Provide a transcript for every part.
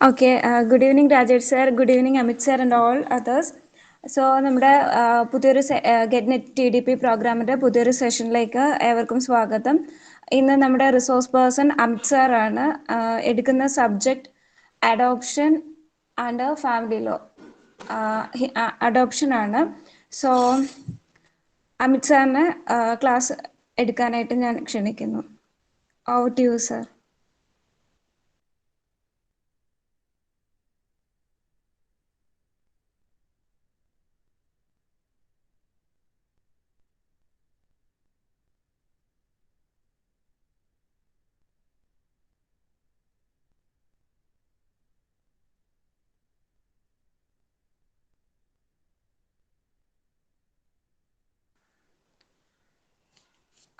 Okay, good evening Rajesh sir, good evening Amit sir and all others. So നമ്മുടെ പുതിയൊരു ഗെറ്റ്നെറ്റ് T D P പ്രോഗ്രാമിൻ്റെ പുതിയൊരു സെഷനിലേക്ക് ഏവർക്കും സ്വാഗതം. ഇന്ന് നമ്മുടെ റിസോഴ്സ് പേഴ്സൺ അമിത് സാറാണ്. എടുക്കുന്ന subject adoption and family law, adoption ആണ്. സോ അമിത് സാറിന് ക്ലാസ് എടുക്കാനായിട്ട് ഞാൻ ക്ഷണിക്കുന്നു. Over to you sir.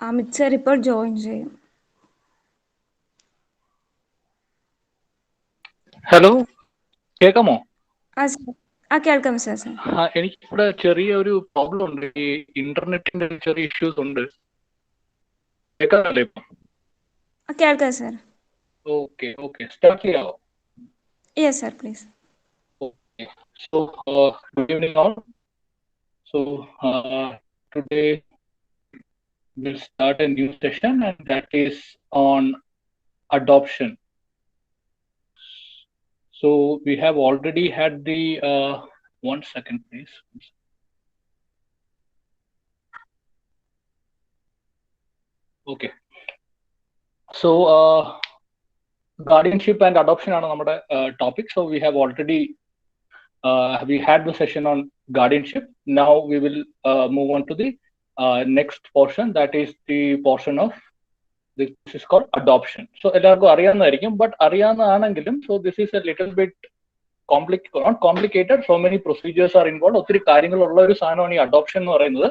Amit sir ഇപ്പോൾ ജോയിൻ ചെയ്യും. ഹലോ, കേൾക്കാമോ? കേൾക്കാം സാർ. എനിക്കിവിടെ ചെറിയൊരു പ്രോബ്ലം ഉണ്ട്. ഈ ഇന്റർനെറ്റിന്റെ ചെറിയ ഇഷ്യൂസ് ഉണ്ട്. കേൾക്കാമല്ലേ ഇപ്പം? കേൾക്കാം സാർ. ഓക്കെ ഓക്കെ, സ്റ്റാർട്ട് ചെയ്യാമോ? Yes sir, please. Okay, so good evening all. So today we'll start a new session, and that is on adoption. So we have already had the one second please. Okay, so guardianship and adoption are നമ്മുടെ topic. So we have already we had the session on guardianship. Now we will move on to the next portion, that is the portion of this is called adoption. So എല്ലാവർക്കും അറിയാവുന്നതായിരിക്കും, but അറിയാവുന്നതാണെങ്കിലും so this is a little bit not complicated. So many procedures are involved. ഒത്തിരി കാര്യങ്ങളുള്ള ഒരു സാധനമാണ് ഈ adoption എന്ന് പറയുന്നത്.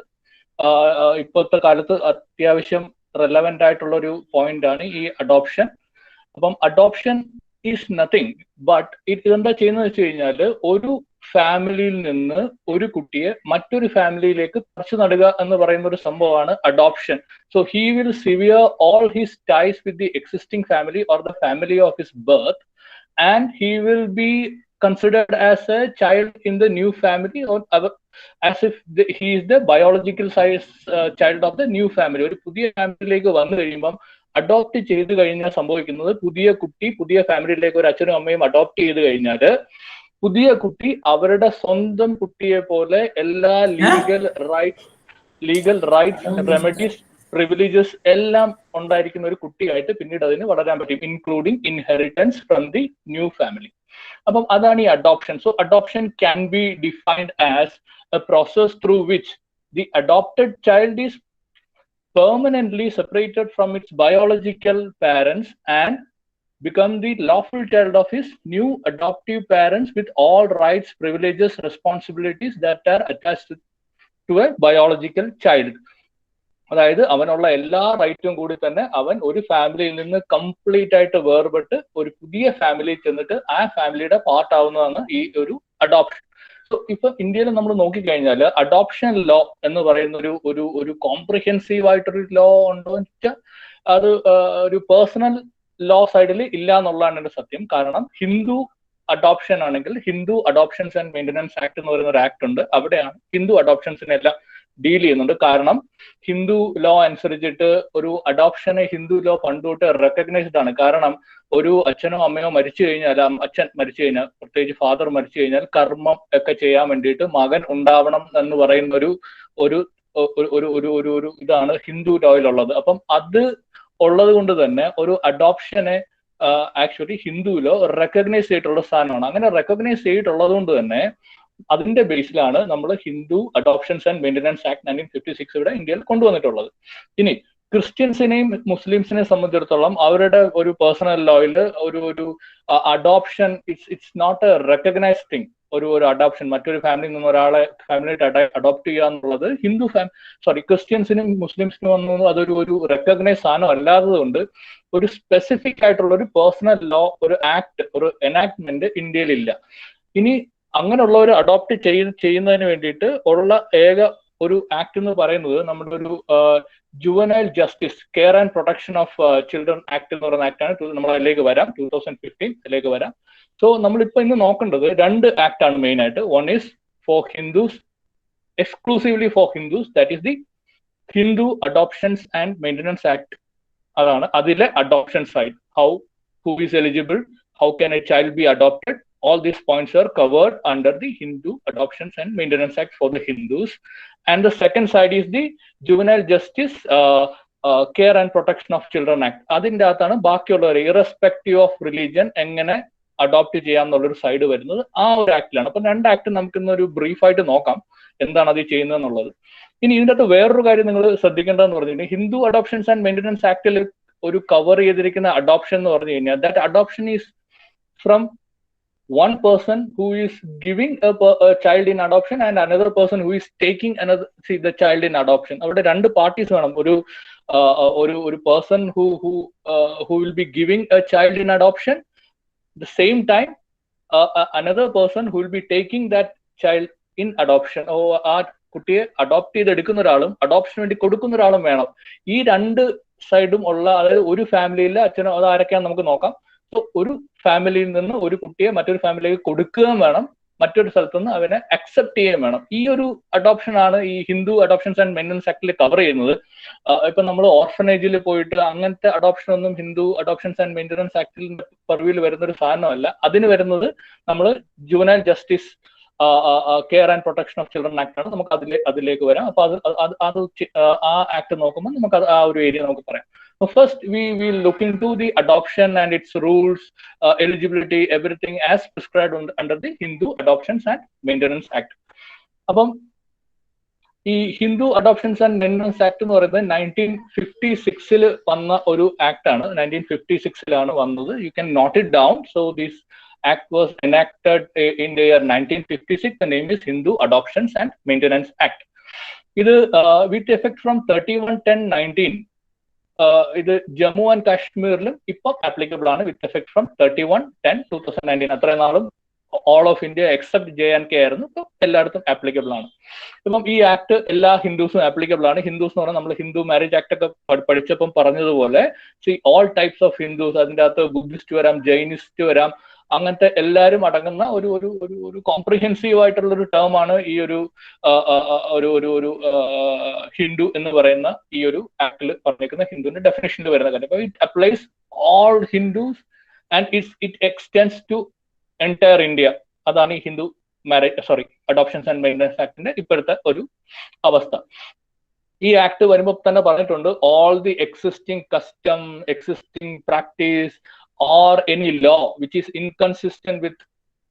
ഇപ്പോഴത്തെ കാലത്ത് അത്യാവശ്യം റെലവെന്റ് ആയിട്ടുള്ള ഒരു പോയിന്റ് ആണ് ഈ അഡോപ്ഷൻ. അപ്പം അഡോപ്ഷൻ ഈസ് നത്തിങ് ബട്ട് ഇതെന്താ ചെയ്യുന്നത് വെച്ച് കഴിഞ്ഞാൽ ഒരു ഫാമിലിയിൽ നിന്ന് ഒരു കുട്ടിയെ മറ്റൊരു ഫാമിലിയിലേക്ക് പറിച്ചു നടുക എന്ന് പറയുന്ന ഒരു സംഭവമാണ് adoption. So he will sever all his ties with the existing family or the family of his birth, and he will be considered as a child in the new family, or as if he is the biological size child of the new family. ഒരു പുതിയ ഫാമിലിയിലേക്ക് വന്നു കഴിയുമ്പം adopt ചെയ്ത് കഴിഞ്ഞാൽ സംഭവിക്കുന്നത്, പുതിയ കുട്ടി പുതിയ ഫാമിലിയിലേക്ക് ഒരു അച്ഛനും അമ്മയും അഡോപ്റ്റ് ചെയ്ത് കഴിഞ്ഞാൽ പുതിയ കുട്ടി അവരുടെ സ്വന്തം കുട്ടിയെ പോലെ എല്ലാ ലീഗൽ റൈറ്റ്സ് റെമഡീസ് പ്രിവിലേജസ് എല്ലാം ഉണ്ടായിരിക്കുന്ന ഒരു കുട്ടിയായിട്ട് പിന്നീട് അതിന് വളരാൻ പറ്റും, including inheritance from the new family. അപ്പം അതാണ് ഈ adoption. So adoption can be defined as A process through which the adopted child is permanently separated from its biological parents and become the lawful child of his new adoptive parents with all rights, privileges, responsibilities that are attached to a biological child. അതായത് അവനുള്ള എല്ലാ റൈറ്റും കൂടി തന്നെ അവൻ ഒരു ഫാമിലിയിൽ നിന്ന് കംപ്ലീറ്റ് ആയിട്ട് വേർപെട്ട് ഒരു പുതിയ ഫാമിലിയിൽ ചെന്നിട്ട് ആ ഫാമിലിയുടെ പാർട്ട് ആവുന്നതാണ് ഈ ഒരു അഡോപ്ഷൻ. സോ ഇപ്പൊ ഇന്ത്യയിൽ നമ്മൾ നോക്കിക്കഴിഞ്ഞാൽ അഡോപ്ഷൻ ലോ എന്ന് പറയുന്ന ഒരു കോംപ്രിഹെൻസീവ് ആയിട്ടൊരു ലോ ഉണ്ടോ എന്ന് വെച്ചാൽ അത് ഒരു പേഴ്സണൽ ലോ സൈഡിൽ ഇല്ല എന്നുള്ളതാണ് എന്റെ സത്യം. കാരണം ഹിന്ദു അഡോപ്ഷൻ ആണെങ്കിൽ Hindu adoptions and maintenance act എന്ന് പറയുന്ന ഒരു ആക്ട് ഉണ്ട്. അവിടെയാണ് ഹിന്ദു അഡോപ്ഷൻസിനെല്ലാം ഡീൽ ചെയ്യുന്നുണ്ട്. കാരണം ഹിന്ദു ലോ അനുസരിച്ചിട്ട് ഒരു അഡോപ്ഷനെ ഹിന്ദു ലോ പണ്ടുതൊട്ട് റെക്കഗ്നൈസ്ഡ് ആണ്. കാരണം ഒരു അച്ഛനോ അമ്മയോ മരിച്ചു കഴിഞ്ഞാൽ, അച്ഛൻ മരിച്ചു കഴിഞ്ഞാൽ, പ്രത്യേകിച്ച് ഫാദർ മരിച്ചു കഴിഞ്ഞാൽ കർമ്മം ഒക്കെ ചെയ്യാൻ വേണ്ടിയിട്ട് മകൻ ഉണ്ടാവണം എന്ന് പറയുന്ന ഒരു ഇതാണ് ഹിന്ദു ലോയിലുള്ളത്. അപ്പം അത് ഉള്ളത് കൊണ്ട് തന്നെ ഒരു അഡോപ്ഷനെ ആക്ച്വലി ഹിന്ദു ലോ റെക്കഗ്നൈസ് ചെയ്തിട്ടുള്ള സാധനമാണ്. അങ്ങനെ റെക്കഗ്നൈസ് ചെയ്തിട്ടുള്ളത് കൊണ്ട് തന്നെ അതിന്റെ ബേസിലാണ് നമ്മൾ Hindu adoptions and maintenance act 1956 ഇവിടെ ഇന്ത്യയിൽ കൊണ്ടുവന്നിട്ടുള്ളത്. ഇനി ക്രിസ്ത്യൻസിനെയും മുസ്ലിംസിനെയും സംബന്ധിച്ചിടത്തോളം അവരുടെ ഒരു പേഴ്സണൽ ലോയിൽ ഒരു adoption it's not a recognised thing. ഒരു അഡോപ്ഷൻ മറ്റൊരു ഫാമിലിയിൽ നിന്ന് ഒരാളെ ഫാമിലിയായിട്ട് അഡോപ്റ്റ് ചെയ്യുക എന്നുള്ളത് ക്രിസ്ത്യൻസിനും മുസ്ലിംസിനും ഒന്നും അതൊരു റെക്കഗ്നൈസ് സാധനം അല്ലാത്തത് കൊണ്ട് ഒരു സ്പെസിഫിക് ആയിട്ടുള്ള ഒരു പേഴ്സണൽ ലോ, ഒരു ആക്ട്, ഒരു എനാക്ട്മെന്റ് ഇന്ത്യയിൽ ഇല്ല. ഇനി അങ്ങനെയുള്ളവർ അഡോപ്റ്റ് ചെയ്യുന്നതിന് വേണ്ടിയിട്ട് ഉള്ള ഏക ഒരു ആക്ട് എന്ന് പറയുന്നത് നമ്മുടെ ഒരു juvenile justice care and protection of children act എന്ന് പറയുന്ന ആക്ടാണ്. നമ്മൾ അതിലേക്ക് വരാം, 2015 അതിലേക്ക് വരാം. സോ നമ്മളിപ്പോ ഇന്ന് നോക്കേണ്ടത് 2 ആക്ട് ആണ് മെയിൻ ആയിട്ട്. One is for Hindus, exclusively for Hindus, that is the Hindu adoptions and maintenance act. അതാണ് അതിലെ adoption side. Who is eligible, how can a child be adopted, all these points are covered under the Hindu Adoptions and Maintenance Act for the Hindus. And the second side is the Juvenile Justice Care and Protection of Children Act. അതിൻ്റെ അകത്താണ് ബാക്കിയുള്ളവർ irrespective of religion എങ്ങനെ adopt ചെയ്യാന്നുള്ളൊരു side വരുന്നത് ആ ഒരു ആക്ടിലാണ്. അപ്പൊ 2 act നമുക്ക് ഇന്നൊരു ബ്രീഫായിട്ട് നോക്കാം എന്താണ് അത് ചെയ്യുന്നത് എന്നുള്ളത്. ഇനി ഇതിൻ്റെ അകത്ത് വേറൊരു കാര്യം നിങ്ങൾ ശ്രദ്ധിക്കേണ്ടതെന്ന് പറഞ്ഞിട്ടുണ്ടെങ്കിൽ ഹിന്ദു അഡോപ്ഷൻസ് ആൻഡ് മെയിൻ്റനൻസ് ആക്ടിൽ ഒരു കവർ ചെയ്തിരിക്കുന്ന അഡോപ്ഷൻ എന്ന് പറഞ്ഞു കഴിഞ്ഞാൽ that adoption is from one person who is giving a child in adoption and another person who is taking the child in adoption. അവിടെ 2 parties വേണം. ഒരു person who will be giving a child in adoption, the same time another person who will be taking that child in adoption. ആ കുട്ടിയെ adopt ചെയ്തെടുക്കുന്ന ഒരാളും adoption വേണ്ടി കൊടുക്കുന്ന ഒരാളും വേണം. ഈ 2 സൈഡും ഉള്ള, അതായത് ഒരു ഫാമിലിയിലെ അച്ഛനോ അത് ആരൊക്കെയാണെന്ന് നമുക്ക് നോക്കാം. സോ ഒരു ഫാമിലിയിൽ നിന്ന് ഒരു കുട്ടിയെ മറ്റൊരു ഫാമിലിയിലേക്ക് കൊടുക്കുകയും വേണം, മറ്റൊരു സ്ഥലത്തു നിന്ന് അവനെ അക്സെപ്റ്റ് ചെയ്യുകയും വേണം. ഈ ഒരു അഡോപ്ഷൻ ആണ് ഈ Hindu adoptions and maintenance ആക്ടിൽ cover ചെയ്യുന്നത്. ഇപ്പൊ നമ്മൾ ഓർഫനേജിൽ പോയിട്ട് അങ്ങനത്തെ അഡോപ്ഷൻ ഒന്നും ഹിന്ദു അഡോപ്ഷൻസ് ആൻഡ് മെയിൻ്റനൻസ് ആക്ടിൽ പർവിയിൽ വരുന്ന ഒരു സാധനമല്ല. അതിന് വരുന്നത് നമ്മൾ juvenile justice care and protection of children act ആണ്. നമുക്ക് അതിലേക്ക് വരാം. അപ്പൊ അത് ആ ആക്ട് നോക്കുമ്പോൾ നമുക്ക് ആ ഒരു ഏരിയ നമുക്ക് പറയാം. First, we will look into the adoption and its rules, eligibility, everything as prescribed under the Hindu Adoptions and Maintenance Act. അപ്പം ഈ Hindu adoptions and maintenance act എന്ന് പറയുന്നത് 1956 വന്ന ഒരു ആക്ട് ആണ്. 1956 വന്നത്. You can not it down. So this act was enacted in the year 1956. The name is Hindu Adoptions and Maintenance Act. ഇത് with effect from 31/10/19. ഇത് ജമ്മു ആൻഡ് കാശ്മീരിലും ഇപ്പം ആപ്ലിക്കബിൾ ആണ് വിത്ത് എഫക്ട് ഫ്രം 31/10/2019. അത്രയും നാളും all of India except JNK ആയിരുന്നു. ഇപ്പം എല്ലായിടത്തും applicable ആണ്. ഇപ്പം ഈ ആക്ട് എല്ലാ ഹിന്ദുസും ആപ്ലിക്കബിൾ ആണ്. ഹിന്ദുസ് എന്ന് പറഞ്ഞാൽ നമ്മൾ ഹിന്ദു മാരേജ് ആക്ട് ഒക്കെ പഠിച്ചപ്പം പറഞ്ഞതുപോലെ ഓൾ ടൈപ്സ് ഓഫ് ഹിന്ദുസ്, അതിൻ്റെ അകത്ത് ബുദ്ധിസ്റ്റ് വരാം, ജൈനിസ്റ്റ് വരാം, അങ്ങനത്തെ എല്ലാവരും അടങ്ങുന്ന ഒരു കോംപ്രിഹെൻസീവ് ആയിട്ടുള്ള ഒരു ടേം ആണ് ഈ ഒരു ഹിന്ദു എന്ന് പറയുന്ന ഈ ഒരു ആക്ടിൽ പറഞ്ഞിരിക്കുന്ന ഹിന്ദുവിന്റെ ഡെഫിനേഷനിൽ വരുന്ന കാര്യം. അപ്പൊ it applies all Hindus and it extends to entire India. അതാണ് ഈ ഹിന്ദു അഡോപ്ഷൻസ് ആൻഡ് മെയിൻ്റനൻസ് ആക്ടിന്റെ ഇപ്പോഴത്തെ ഒരു അവസ്ഥ. ഈ ആക്ട് വരുമ്പോൾ തന്നെ പറഞ്ഞിട്ടുണ്ട് all the existing custom, existing practice or any law which is inconsistent with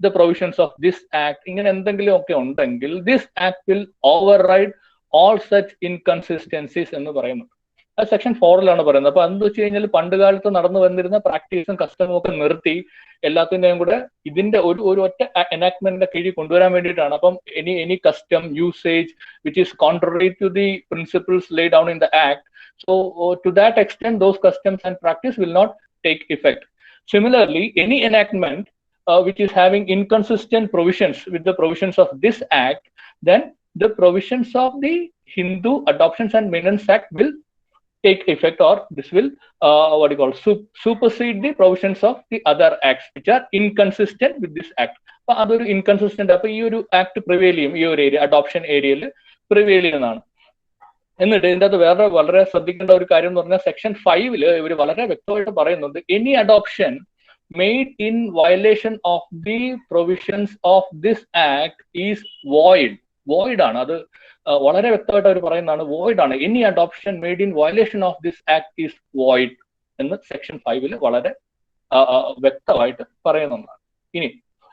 the provisions of this act, ഇങ്ങനെ എന്തെങ്കിലും ഒക്കെ ഉണ്ടെങ്കിൽ this act will override all such inconsistencies എന്ന് പറയുന്നു. അത് സെക്ഷൻ 4 പറയുന്നത്. അപ്പൊ എന്താ വെച്ച് കഴിഞ്ഞാൽ പണ്ട് കാലത്ത് നടന്നു വന്നിരുന്ന പ്രാക്ടീസും കസ്റ്റമും ഒക്കെ നിർത്തി എല്ലാത്തിൻ്റെയും കൂടെ ഇതിന്റെ ഒരു ഒറ്റ എനാക്ട്മെന്റിന്റെ കീഴിൽ കൊണ്ടുവരാൻ വേണ്ടിയിട്ടാണ്. അപ്പം any custom usage which is contrary to the principles lay down in the act, so to that extent those customs and practice will not take effect. Similarly, any enactment which is having inconsistent provisions with the provisions of this act, then the provisions of the Hindu Adoptions and Maintenance Act will take effect, or this will supersede the provisions of the other acts which are inconsistent with this act. അപ്പൊ അതൊരു inconsistent. അപ്പൊ ഈ ഒരു act prevail ചെയ്യും, ഈ ഒരു area adoption ഏരിയയിൽ prevail ചെയ്യുന്നതാണ്. എന്നിട്ട് ഇതിൻ്റെ അകത്ത് വേറെ വളരെ ശ്രദ്ധിക്കേണ്ട ഒരു കാര്യം എന്ന് പറഞ്ഞാൽ സെക്ഷൻ 5 ഇവർ വളരെ വ്യക്തമായിട്ട് പറയുന്നുണ്ട് any adoption made in violation of the provisions of this act is void ആണ്. അത് വളരെ വ്യക്തമായിട്ട് അവർ പറയുന്നതാണ്, വോയിഡ് ആണ്. Any adoption made in violation of this act is void എന്ന് സെക്ഷൻ 5 വളരെ വ്യക്തമായിട്ട് പറയുന്നതാണ്. ഇനി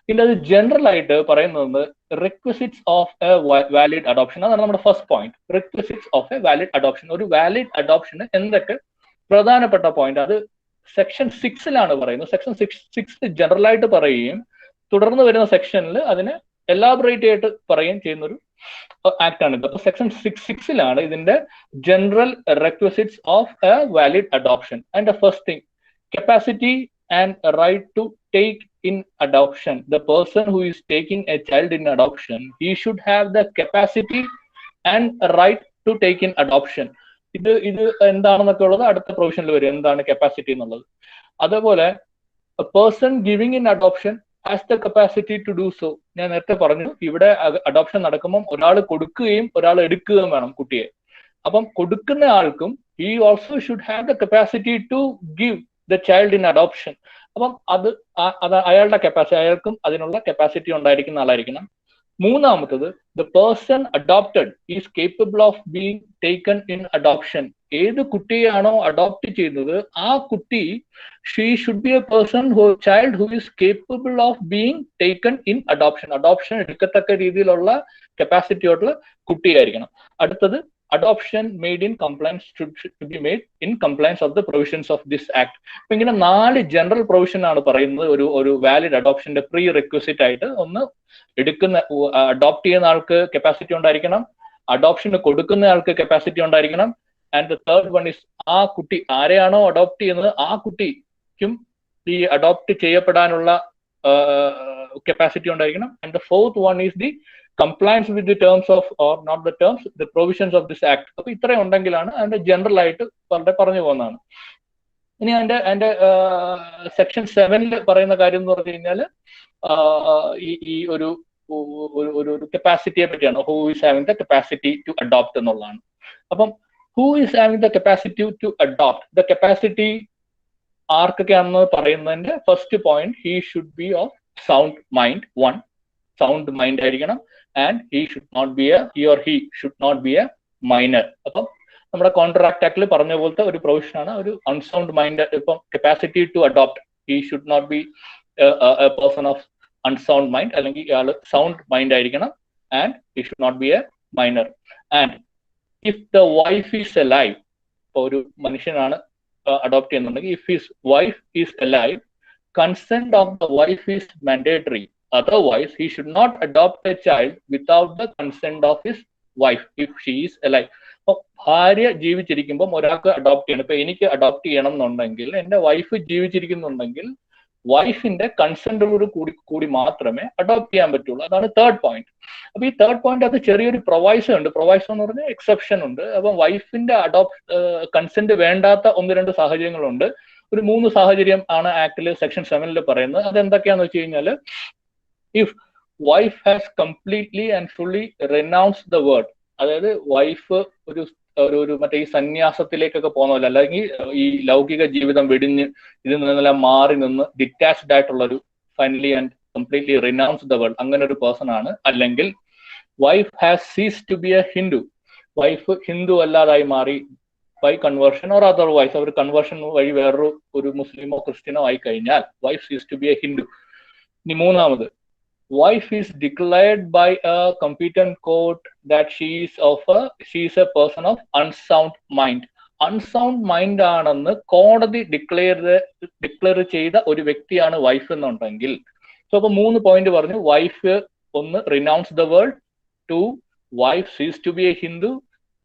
ഇതിൻ്റെ അത് ജനറൽ ആയിട്ട് പറയുന്നത് requisites of A valid adoption. അതാണ് നമ്മുടെ first point, requisites of A valid adoption. ഒരു വാലിഡ് അഡോപ്ഷന് എന്തൊക്കെ പ്രധാനപ്പെട്ട പോയിന്റ് അത് സെക്ഷൻ 6 പറയുന്നത്. സെക്ഷൻ 6 ജനറൽ ആയിട്ട് പറയുകയും തുടർന്ന് വരുന്ന സെക്ഷനിൽ അതിനെ എലാബറേറ്റ് ആയിട്ട് പറയുകയും ചെയ്യുന്ന ഒരു ആക്ട് ആണ് ഇത്. അപ്പൊ സെക്ഷൻ 6 ഇതിന്റെ general requisites of A valid adoption. And the first thing, capacity and right to take in adoption. The person who is taking a child in adoption, he should have the capacity and right to take in adoption. ഇത് എന്താണെന്നൊക്കെ ഉള്ളത് അടുത്ത പ്രൊവിഷനിൽ വരും, എന്താണ് capacity എന്നുള്ളത്. അതേപോലെ person giving in adoption has the capacity to do so. ഞാൻ നേരത്തെ പറഞ്ഞു, ഇവിടെ അഡോപ്ഷൻ നടക്കുമ്പോൾ ഒരാൾ കൊടുക്കുകയും ഒരാൾ എടുക്കുകയും വേണം കുട്ടിയെ. അപ്പം കൊടുക്കുന്ന ആൾക്കും he also should have the capacity to give the child in adoption. അപ്പം അത് അയാളുടെ കപ്പാസിറ്റി, അയാൾക്കും അതിനുള്ള കപ്പാസിറ്റി ഉണ്ടായിരിക്കുന്ന ആളായിരിക്കണം. മൂന്നാമത്തത്, the person adopted is capable of being taken in adoption. ഏത് കുട്ടിയാണോ അഡോപ്റ്റ് ചെയ്യുന്നത് ആ കുട്ടി, she should be a person child who is capable of being taken in adoption. Adoption എടുക്കത്തക്ക രീതിയിലുള്ള കപ്പാസിറ്റിയോടുള്ള കുട്ടിയായിരിക്കണം. അടുത്തത്, adoption made in compliance should be made in compliance of the provisions of this act. അപ്പൊ ഇങ്ങനെ 4 general provision ആണ് പറയുന്നത് ഒരു valid അഡോപ്ഷന്റെ pre requisite ആയിട്ട്. ഒന്ന്, അഡോപ്റ്റ് ചെയ്യുന്ന ആൾക്ക് കപ്പാസിറ്റി ഉണ്ടായിരിക്കണം, അഡോപ്ഷന് കൊടുക്കുന്ന ആൾക്ക് കപ്പാസിറ്റി ഉണ്ടായിരിക്കണം, and the third one is ആ കുട്ടി ആരെയാണോ അഡോപ്റ്റ് ചെയ്യുന്നത് ആ കുട്ടിക്കും ഈ അഡോപ്റ്റ് ചെയ്യപ്പെടാനുള്ള കപ്പാസിറ്റി ഉണ്ടായിരിക്കണം. And the fourth one is the compliance with the terms of, or not the terms, the provisions of this act. അപ്പൊ ഇത്രയും ഉണ്ടെങ്കിലാണ് അതിന്റെ ജനറൽ ആയിട്ട് പറഞ്ഞു പോകുന്നതാണ്. ഇനി അതിന്റെ സെക്ഷൻ 7 പറയുന്ന കാര്യം എന്ന് പറഞ്ഞു കഴിഞ്ഞാൽ ഈ ഒരു കപ്പാസിറ്റിയെ പറ്റിയാണ്. Who is having the capacity to adopt എന്നുള്ളതാണ്. അപ്പം who is having the capacity to adopt, the capacity ആർക്കൊക്കെയാണെന്ന് പറയുന്നതിന്റെ first point, he should be of sound mind. One, sound mind ആയിരിക്കണം. And he should not be a minor. അപ്പം നമ്മുടെ contract ആക്ടിൽ പറഞ്ഞ പോലത്തെ ഒരു പ്രൊവിഷൻ ആണ് ഒരു അൺസൗണ്ട് മൈൻഡ്. ഇപ്പം capacity to adopt, he should not be a person of unsound mind, അല്ലെങ്കിൽ ഇയാൾ സൗണ്ട് മൈൻഡ് ആയിരിക്കണം. And he should not be a minor. And if the wife is alive, ഇപ്പോൾ ഒരു മനുഷ്യനാണ് അഡോപ്റ്റ് ചെയ്യുന്നുണ്ടെങ്കിൽ, if his wife is alive, consent of the wife is mandatory. Otherwise, he should not adopt a child without the consent of his wife if she is alive. അപ്പൊ ഭാര്യ ജീവിച്ചിരിക്കുമ്പോൾ ഒരാൾക്ക് adopt ചെയ്യണം. ഇപ്പൊ എനിക്ക് അഡോപ്റ്റ് ചെയ്യണം എന്നുണ്ടെങ്കിൽ, എന്റെ വൈഫ് ജീവിച്ചിരിക്കുന്നുണ്ടെങ്കിൽ വൈഫിന്റെ കൺസെന്റോട് കൂടി മാത്രമേ അഡോപ്റ്റ് ചെയ്യാൻ പറ്റുള്ളൂ. അതാണ് തേർഡ് പോയിന്റ്. അപ്പൊ ഈ തേർഡ് പോയിന്റ് അത് ചെറിയൊരു പ്രൊവൈസോ ഉണ്ട്. പ്രൊവൈസോ എന്ന് പറഞ്ഞാൽ എക്സെപ്ഷൻ ഉണ്ട്. അപ്പം വൈഫിന്റെ കൺസെന്റ് വേണ്ടാത്ത 1-2 സാഹചര്യങ്ങളുണ്ട്. ഒരു 3 സാഹചര്യം ആണ് ആക്ടില് സെക്ഷൻ 7 പറയുന്നത്. അതെന്തൊക്കെയാന്ന് വെച്ച് കഴിഞ്ഞാല്, if wife has completely and fully renounced the word, അതായത് വൈഫ് ഒരു മറ്റേ ഈ സന്യാസത്തിലേക്കൊക്കെ പോകുന്നില്ല, അല്ലെങ്കിൽ ഈ ലൗകിക ജീവിതം വെടിഞ്ഞ് ഇതിൽ നിന്നെല്ലാം മാറി നിന്ന് ഡിറ്റാച്ച്ഡ് ആയിട്ടുള്ള ഒരു finally and completely renounce the world, അങ്ങനെ ഒരു പേഴ്സൺ ആണ്. അല്ലെങ്കിൽ wife has cease to be a Hindu, wife Hindu അല്ലാതായി മാറി ബൈ കൺവേർഷൻ ഓർ അതർവൈസ്, അവർ കൺവേർഷൻ വഴി വേറൊരു മുസ്ലിമോ ക്രിസ്ത്യനോ ആയി കഴിഞ്ഞാൽ wife cease to be a Hindu. ഇനി മൂന്നാമത്, wife is declared by a competent court that she is a person of unsound mind. Unsound mind ആണെന്ന് കോടതി ഡിക്ലെയർ ചെയ്ത ഒരു വ്യക്തിയാണ് വൈഫ് എന്നുണ്ടെങ്കിൽ, സോ അപ്പൊ 3 പോയിന്റ് പറഞ്ഞു. Wife, 1, renounce the world. 2, wife cease to be a Hindu.